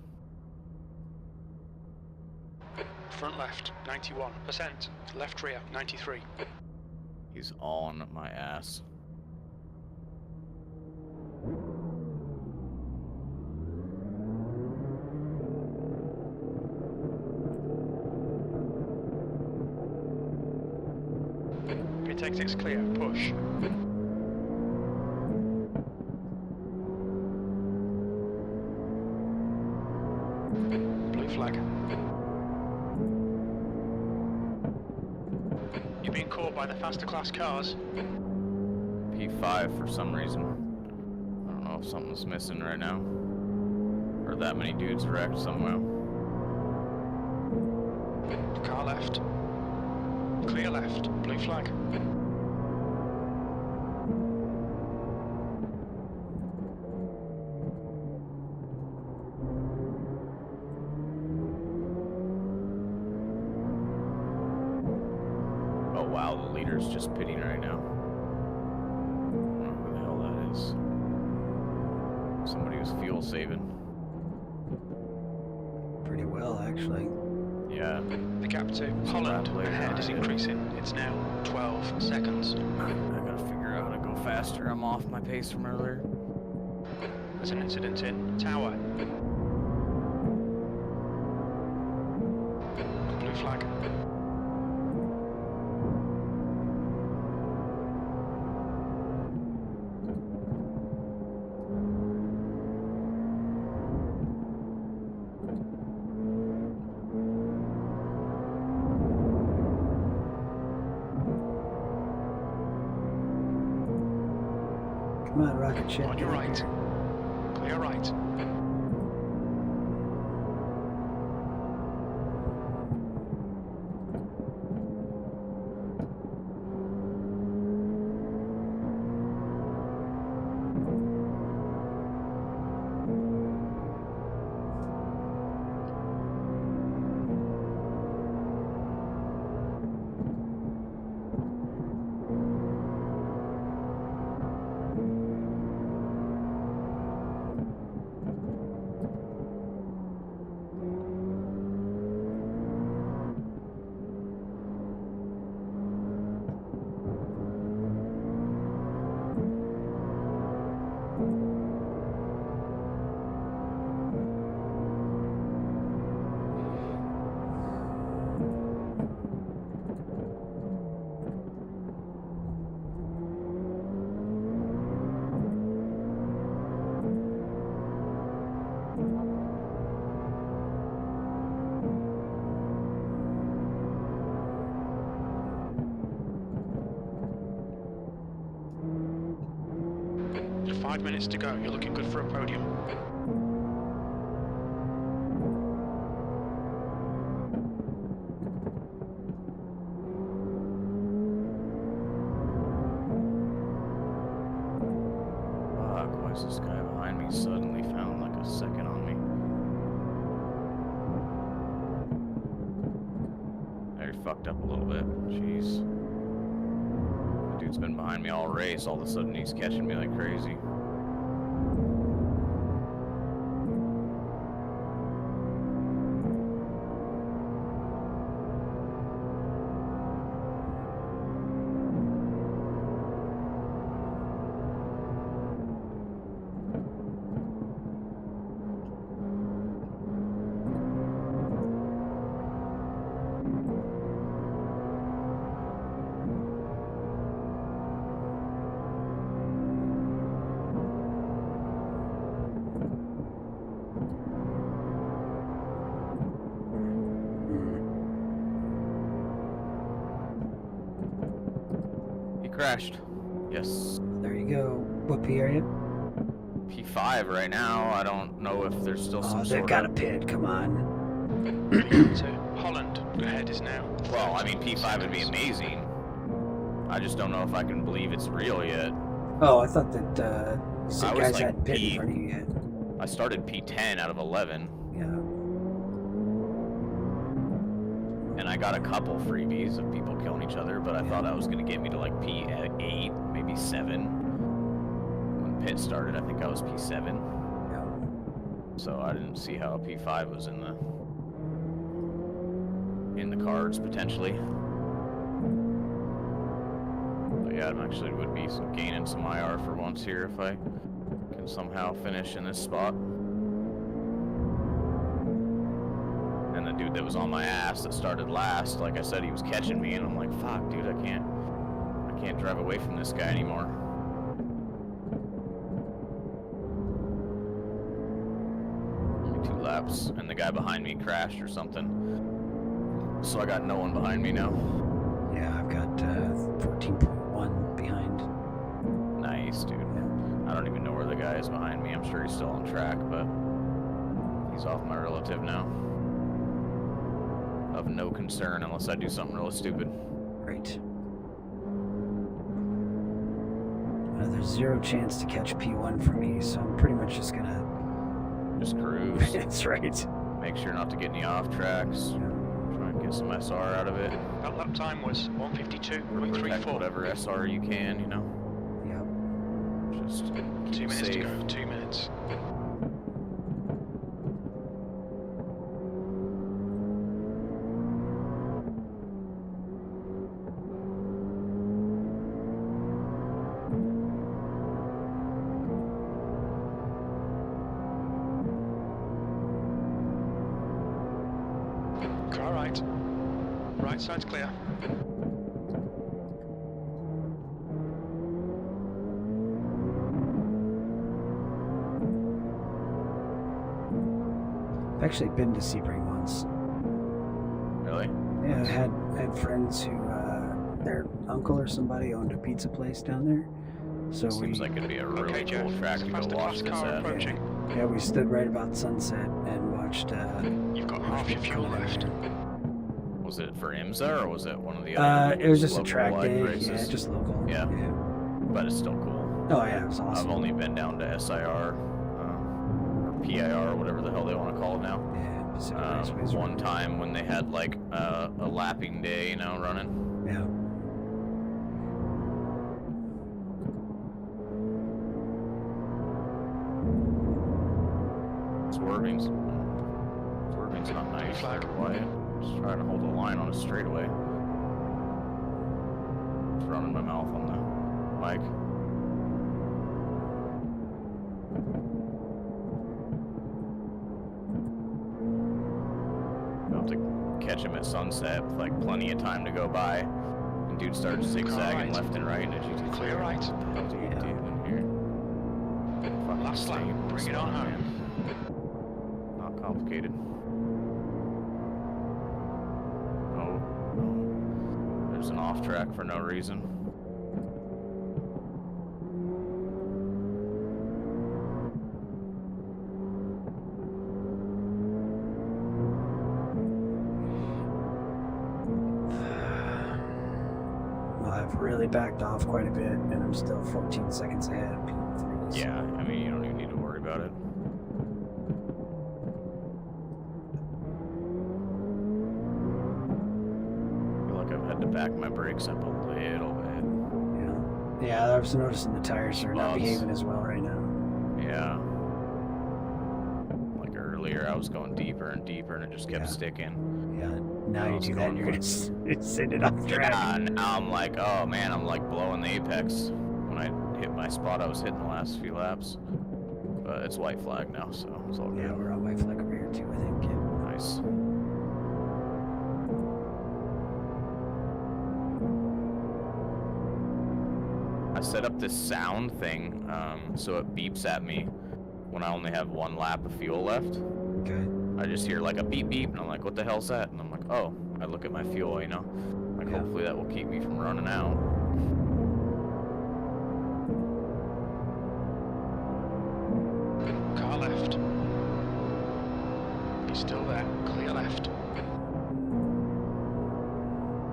Speaker 3: Front left, 91%. Left rear, 93.
Speaker 1: He's on my ass.
Speaker 3: Pit exit's clear, push. Blue flag. You're being caught by the faster class cars.
Speaker 1: P5 for some reason. I don't know if something's missing right now. Or that many dudes wrecked somehow.
Speaker 3: Car left. Clear left, blue flag.
Speaker 1: Oh wow, the leader's just pitting right now. I don't know who the hell that is. Somebody was fuel saving.
Speaker 2: Pretty well, actually.
Speaker 1: Yeah.
Speaker 3: The gap to Holland ahead is increasing. It's now 12 seconds.
Speaker 1: I gotta figure out how to go faster. I'm off my pace from earlier.
Speaker 3: There's an incident in Tower. Blue flag.
Speaker 2: Come on, rocket ship.
Speaker 3: On your right. Clear right. You're 5 minutes to go. You're looking good for a podium.
Speaker 1: Fuck, why is this guy behind me suddenly found like a second on me? I fucked up a little bit. Jeez. The dude's been behind me all race. All of a sudden he's catching me like crazy. crashed. Yes.
Speaker 2: There you go. What P are you?
Speaker 1: P5 right now. I don't know if there's still some
Speaker 2: they've
Speaker 1: sort
Speaker 2: got
Speaker 1: of...
Speaker 2: a pit. Come on.
Speaker 3: So Holland ahead is now.
Speaker 1: Well, I mean, P5 would be amazing. I just don't know if I can believe it's real yet.
Speaker 2: Oh, I thought that you said
Speaker 1: I was
Speaker 2: guys
Speaker 1: like
Speaker 2: hadn't pit in
Speaker 1: P-
Speaker 2: front of you yet.
Speaker 1: I started P10 out of 11,
Speaker 2: Yeah.
Speaker 1: and I got a couple freebies of people killing each other, but I thought I was going to get me to like P8, maybe 7. When pit started, I think I was P7.
Speaker 2: Yeah.
Speaker 1: So I didn't see how P5 was in the cards potentially. But yeah, I'm actually would be gaining some IR for once here if I can somehow finish in this spot. And the dude that was on my ass that started last, like I said, he was catching me, and I'm like, fuck, dude, I can't drive away from this guy anymore. Only 2 laps, and the guy behind me crashed or something. So I got no one behind me now.
Speaker 2: Yeah, I've got 14.1 behind.
Speaker 1: Nice, dude. I don't even know where the guy is behind me. I'm sure he's still on track, but he's off my relative now. Of no concern unless I do something really stupid.
Speaker 2: Great. There's 0 chance to catch P1 for me, so I'm pretty much just gonna...
Speaker 1: Just cruise.
Speaker 2: That's right.
Speaker 1: Make sure not to get any off tracks. Try and get some SR out of it.
Speaker 3: That lap time was
Speaker 1: Protect
Speaker 3: 152.34.
Speaker 1: whatever SR you can, you know.
Speaker 2: Yep.
Speaker 1: Just
Speaker 3: 2
Speaker 1: keep
Speaker 3: minutes
Speaker 1: safe.
Speaker 3: to go. 2 minutes. Car right. Right side's clear.
Speaker 2: I've actually been to Sebring once.
Speaker 1: Really?
Speaker 2: Yeah, I had friends who, their uncle or somebody owned a pizza place down there. So
Speaker 1: Seems like it'd be a really
Speaker 3: Okay,
Speaker 1: cool
Speaker 3: Jeff.
Speaker 1: track to go
Speaker 3: Faster
Speaker 1: watch
Speaker 3: class
Speaker 1: this
Speaker 3: car
Speaker 1: at.
Speaker 3: approaching.
Speaker 2: yeah, we stood right about sunset and watched.
Speaker 3: You've got half your fuel left.
Speaker 1: Was it for IMSA or was it one of the other?
Speaker 2: It was just a
Speaker 1: local
Speaker 2: track
Speaker 1: wide
Speaker 2: day.
Speaker 1: races?
Speaker 2: Yeah, just local.
Speaker 1: Yeah. But it's still cool.
Speaker 2: Oh yeah, it was
Speaker 1: I've
Speaker 2: awesome.
Speaker 1: only been down to SIR or PIR or whatever the hell they want to call it now.
Speaker 2: Yeah, Pacific Raceway's
Speaker 1: One
Speaker 2: really-
Speaker 1: time when they had like a lapping day, you know, running.
Speaker 2: Yeah.
Speaker 1: Swerving's not nice.
Speaker 3: Flag.
Speaker 1: They're quiet. Just trying to hold the line on a straightaway. Just running my mouth on the mic. I'll have to catch him at sunset with like plenty of time to go by. And dude starts zigzagging
Speaker 3: right.
Speaker 1: left and right. And it's just
Speaker 3: Clear right.
Speaker 1: what the hell do you
Speaker 2: Yeah.
Speaker 1: do in here? Fucking
Speaker 3: Last lap.
Speaker 1: stay in
Speaker 3: Bring
Speaker 1: this
Speaker 3: it on
Speaker 1: spot,
Speaker 3: home.
Speaker 1: man. Not complicated. Oh, there's an off track for no reason.
Speaker 2: Well, I've really backed off quite a bit, and I'm still 14 seconds ahead of P3. so-
Speaker 1: Yeah, I mean, you don't even need to worry about it. I feel like I've had to back my brakes up a little bit.
Speaker 2: Yeah, I was noticing the tires are not
Speaker 1: Spots.
Speaker 2: behaving as well right now.
Speaker 1: Yeah. Like earlier, I was going deeper and deeper, and it just kept
Speaker 2: Yeah.
Speaker 1: sticking.
Speaker 2: Yeah, now
Speaker 1: I
Speaker 2: you
Speaker 1: was
Speaker 2: do that, and
Speaker 1: going
Speaker 2: you're gonna send it off track.
Speaker 1: Yeah, now I'm like, oh man, I'm like blowing the apex when I hit my spot I was hitting the last few laps. But it's white flag now, so it's all good.
Speaker 2: Yeah, we're on white flag over here too, I think. Yeah.
Speaker 1: Nice. I set up this sound thing so it beeps at me when I only have 1 lap of fuel left.
Speaker 2: Okay.
Speaker 1: I just hear like a beep beep, and I'm like, what the hell's that? And I'm like, oh, I look at my fuel, you know? Like,
Speaker 2: Yeah.
Speaker 1: hopefully that will keep me from running out.
Speaker 3: left. He's still there. Clear left.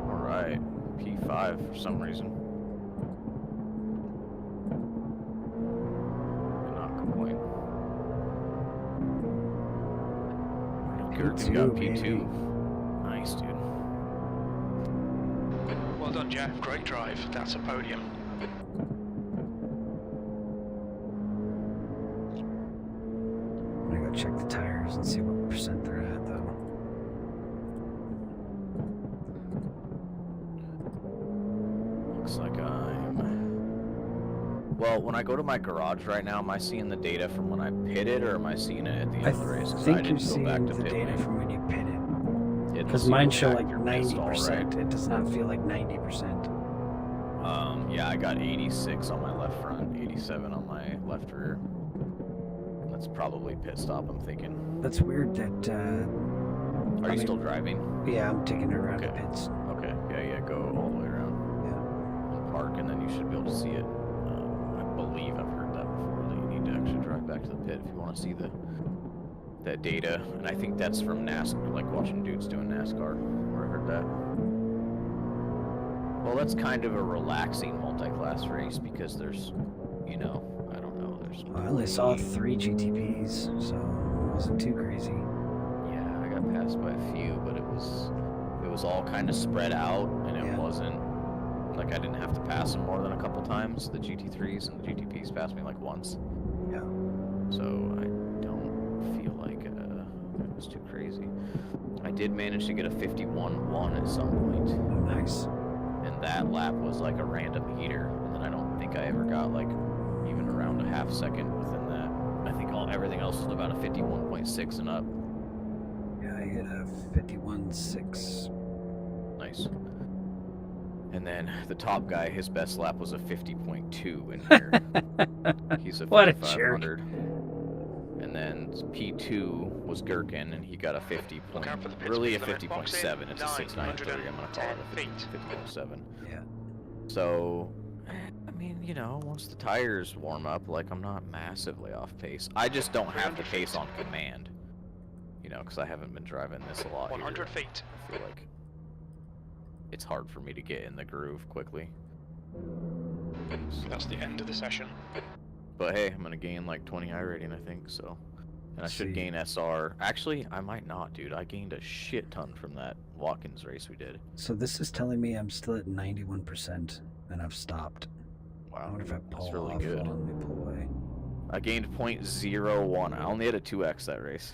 Speaker 1: All right, P5 for some reason. Cannot complain. Gurk's got P2. Nice, dude.
Speaker 3: Well done, Jeff. Great drive. That's a podium.
Speaker 2: I'm gonna go check the tires and see what percent they're at, though.
Speaker 1: Looks like I'm... Well, when I go to my garage right now, am I seeing the data from when I pitted, or am I seeing it at the end of the race? 'Cause
Speaker 2: I think you're seeing
Speaker 1: back
Speaker 2: the
Speaker 1: to pit
Speaker 2: data
Speaker 1: lane.
Speaker 2: from when you pitted.
Speaker 1: It
Speaker 2: Because
Speaker 1: does
Speaker 2: mine
Speaker 1: seem
Speaker 2: show
Speaker 1: like
Speaker 2: like
Speaker 1: you're pissed, all
Speaker 2: 90%.
Speaker 1: right.
Speaker 2: It does not feel like 90%.
Speaker 1: Yeah, I got 86 on my left front, 87 on my left rear. That's probably pit stop, I'm thinking.
Speaker 2: That's weird that,
Speaker 1: Are you still driving?
Speaker 2: yeah, I'm taking it around the
Speaker 1: Okay.
Speaker 2: pits.
Speaker 1: Okay, yeah, go all the way around.
Speaker 2: Yeah.
Speaker 1: And park, and then you should be able to see it. I believe I've heard that before, that you need to actually drive back to the pit if you want to see that data. And I think that's from NASCAR, like watching dudes doing NASCAR, where I heard that. Well, that's kind of a relaxing multi-class race because there's, you know, I don't know, there's...
Speaker 2: I only saw 3 GTPs, so it wasn't too crazy.
Speaker 1: Yeah, I got passed by a few, but it was all kind of spread out, and it
Speaker 2: Yeah.
Speaker 1: wasn't, like I didn't have to pass them more than a couple times. The GT3s and the GTPs passed me like once.
Speaker 2: Yeah.
Speaker 1: So I don't feel like it was too crazy. I did manage to get a 51.1 at some point.
Speaker 2: Oh, nice.
Speaker 1: And that lap was like a random heater, and then I don't think I ever got like even around a half second within that. I think everything else was about a 51.6 and up.
Speaker 2: Yeah, I hit a 51.6.
Speaker 1: Nice. And then the top guy, his best lap was a 50.2 in here. He's a
Speaker 2: What a
Speaker 1: 5500. And then P2 was Gherkin, and he got a 50.
Speaker 3: Look out for the pit
Speaker 1: Really a
Speaker 3: speed limit. Box in
Speaker 1: 50.7. It's a 6930. I'm gonna call it a
Speaker 3: 910
Speaker 1: 50.7.
Speaker 2: Yeah.
Speaker 1: So, I mean, you know, once the tires warm up, like, I'm not massively off pace. I just don't have the pace on command, you know, because I haven't been driving this a lot
Speaker 3: 100
Speaker 1: here.
Speaker 3: feet.
Speaker 1: I feel like it's hard for me to get in the groove quickly.
Speaker 3: That's the end of the session.
Speaker 1: But hey, I'm gonna gain like 20 iRating, I think, so. And I should gain SR. Actually, I might not, dude. I gained a shit ton from that Watkins race we did.
Speaker 2: So this is telling me I'm still at 91%, and I've stopped. I
Speaker 1: Wow,
Speaker 2: wonder if I pull
Speaker 1: that's really
Speaker 2: off.
Speaker 1: good.
Speaker 2: Hold on, let me pull away.
Speaker 1: I gained 0.01. I only had a 2x that race.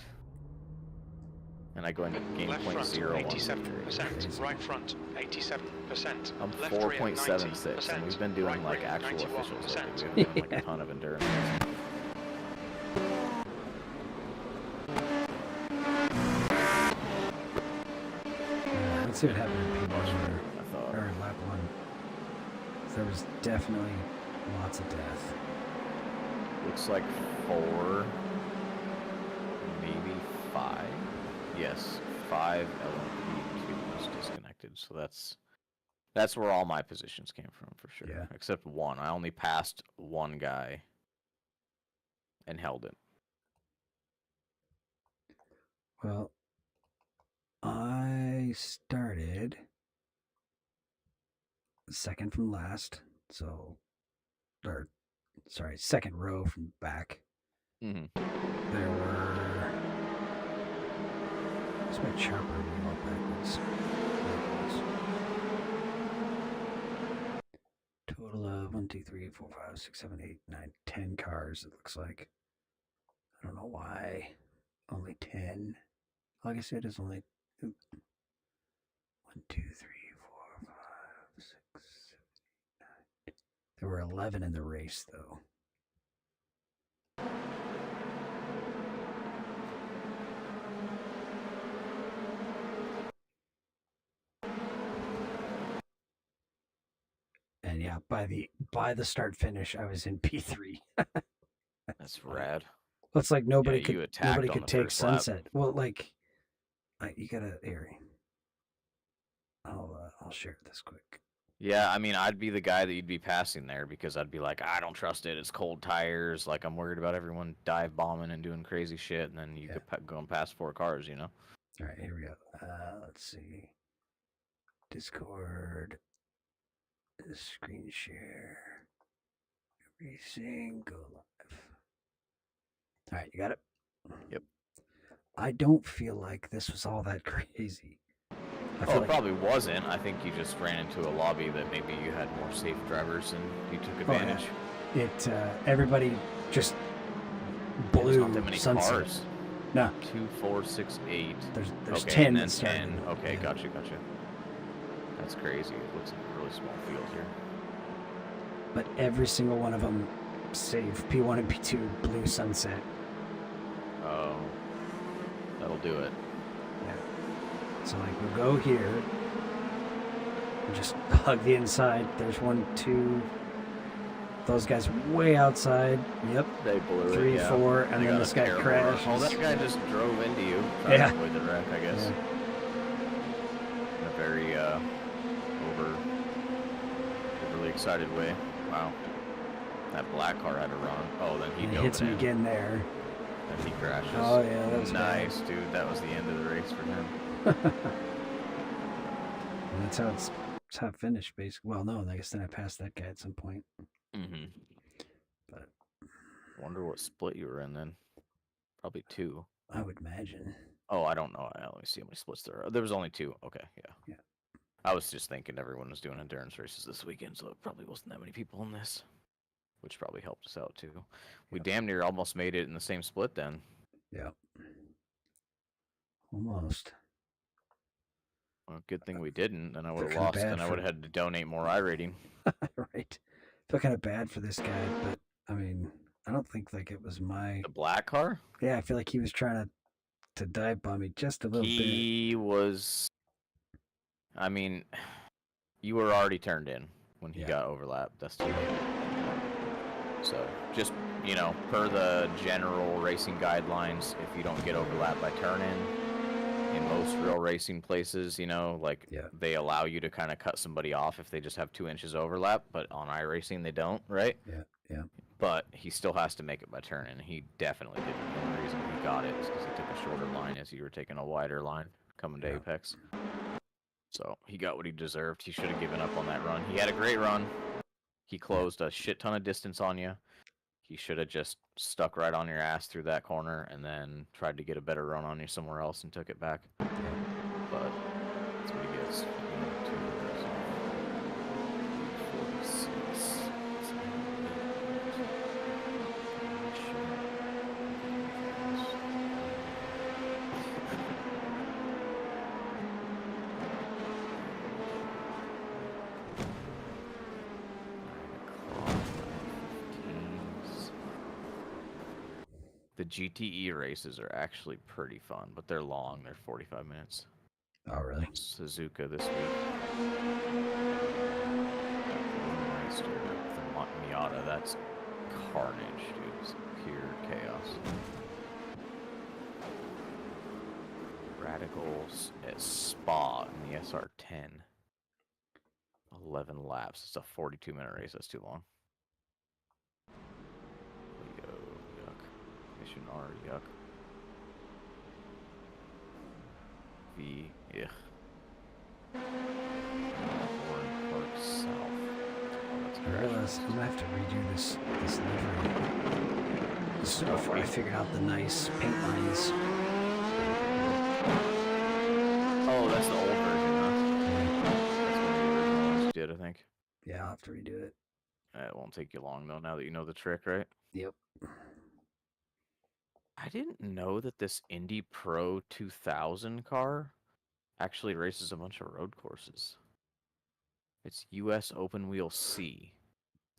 Speaker 1: And I gained
Speaker 3: Left front,
Speaker 1: 0.01.
Speaker 3: 87%. Right front, 87%.
Speaker 1: I'm
Speaker 3: Left rear,
Speaker 1: 4.76, and we've been doing
Speaker 3: right
Speaker 1: like
Speaker 3: rear,
Speaker 1: actual officials.
Speaker 3: 91%.
Speaker 1: We haven't done like a ton of endurance.
Speaker 2: Let's see what happened in P1
Speaker 1: I thought.
Speaker 2: or lap 1. There was definitely lots of death.
Speaker 1: Looks like 4, maybe 5. Yes, 5 LMP2s disconnected. So that's where all my positions came from for sure.
Speaker 2: Yeah.
Speaker 1: Except one. I only passed one guy and held it.
Speaker 2: Well, I started second from last, so, or sorry, second row from back.
Speaker 1: Mm-hmm.
Speaker 2: There were. What's my chopper going all backwards? Total of 1, 2, 3, 4, 5, 6, 7, 8, 9, 10 cars. It looks like. I don't know why. Only 10. Like I said, it's only 1, 2, 3, 4, 5, 6, 7, 8, 9. There were 11 in the race, though. And yeah, by the start finish, I was in P3.
Speaker 1: That's rad.
Speaker 2: Well, it's like nobody
Speaker 1: Yeah, you
Speaker 2: could
Speaker 1: attacked
Speaker 2: nobody
Speaker 1: on
Speaker 2: could
Speaker 1: the
Speaker 2: take
Speaker 1: first lap.
Speaker 2: sunset. Well, like, you gotta here. I'll share this quick.
Speaker 1: Yeah, I mean, I'd be the guy that you'd be passing there because I'd be like, I don't trust it. It's cold tires. Like, I'm worried about everyone dive bombing and doing crazy shit. And then you
Speaker 2: Yeah.
Speaker 1: could go and pass 4 cars, you know?
Speaker 2: All right, here we go. Let's see. Discord, screen share, racing, go live. All right, you got it?
Speaker 1: Yep.
Speaker 2: I don't feel like this was all that crazy.
Speaker 1: Oh, it probably wasn't. I think you just ran into a lobby that maybe you had more safe drivers and you took advantage.
Speaker 2: Oh, yeah. Everybody just blew
Speaker 1: There's not that many
Speaker 2: sunset.
Speaker 1: cars.
Speaker 2: No.
Speaker 1: 2, 4, 6, 8.
Speaker 2: There's
Speaker 1: okay,
Speaker 2: 10
Speaker 1: and then
Speaker 2: that
Speaker 1: 10.
Speaker 2: started.
Speaker 1: Okay,
Speaker 2: Yeah.
Speaker 1: gotcha. That's crazy. It looks like a really small field here.
Speaker 2: But every single one of them, save P1 and P2, blew sunset.
Speaker 1: Oh, that'll do it.
Speaker 2: Yeah. So, like, we'll go here and just hug the inside. There's 1, 2. Those guys way outside. Yep.
Speaker 1: They blew
Speaker 2: 3,
Speaker 1: it, yeah.
Speaker 2: 4, and then this guy crashed.
Speaker 1: Oh, that guy just drove into you.
Speaker 2: Yeah.
Speaker 1: Avoid the wreck, I guess.
Speaker 2: Yeah.
Speaker 1: In a very overly excited way. Wow. That black car had a run. Oh, then he dove
Speaker 2: hits him
Speaker 1: in.
Speaker 2: again there.
Speaker 1: And he crashes.
Speaker 2: Oh, yeah, that was
Speaker 1: nice, dude. That was the end of the race for him.
Speaker 2: And that's how it finished, basically. Well, no, I guess then I passed that guy at some point.
Speaker 1: Mm-hmm.
Speaker 2: But
Speaker 1: wonder what split you were in then. Probably 2.
Speaker 2: I would imagine.
Speaker 1: Oh, I don't know. I only see how many splits there are. There was only 2. Okay, yeah.
Speaker 2: Yeah.
Speaker 1: I was just thinking everyone was doing endurance races this weekend, so it probably wasn't that many people in this, which probably helped us out too. We damn near almost made it in the same split then.
Speaker 2: Yeah. Almost.
Speaker 1: Well, good thing we didn't. Then I would have
Speaker 2: kinda
Speaker 1: lost.
Speaker 2: bad
Speaker 1: Then I would have had to donate more iRating.
Speaker 2: Right. Feel kind of bad for this guy, but I mean, I don't think like it was my.
Speaker 1: The black car?
Speaker 2: Yeah, I feel like he was trying to dive bomb me just a little bit.
Speaker 1: He was. I mean, you were already turned in when he got overlapped. That's too late. So just, you know, per the general racing guidelines, if you don't get overlapped by turn-in, in most real racing places, you know, like they allow you to kind of cut somebody off if they just have 2 inches overlap, but on iRacing they don't, right?
Speaker 2: Yeah.
Speaker 1: But he still has to make it by turn-in. He definitely didn't. The only reason he got it is because he took a shorter line as you were taking a wider line coming to Apex. So he got what he deserved. He should have given up on that run. He had a great run. He closed a shit ton of distance on you. He should have just stuck right on your ass through that corner and then tried to get a better run on you somewhere else and took it back. But that's what he gets. 46. The GTE races are actually pretty fun, but they're long. They're 45 minutes.
Speaker 2: Oh, really?
Speaker 1: Suzuka this week. The Miata, that's carnage, dude. It's pure chaos. Radicals at Spa in the SR10. 11 laps. It's a 42-minute race. That's too long. Mission R, yuck. V, ugh. Warren Park South.
Speaker 2: I realize I'm gonna have to redo this livery. This is before I figured out the nice paint lines.
Speaker 1: Oh, that's the old version, huh? That's one of the original ones you did, I think.
Speaker 2: Yeah, I'll have to redo it.
Speaker 1: It won't take you long, though, now that you know the trick, right?
Speaker 2: Yep.
Speaker 1: I didn't know that this Indy Pro 2000 car actually races a bunch of road courses. It's US Open Wheel C,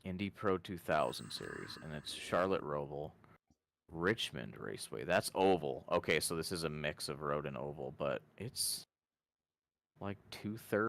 Speaker 1: Indy Pro 2000 series, and it's Charlotte Roval, Richmond Raceway. That's oval. Okay, so this is a mix of road and oval, but it's like 2/3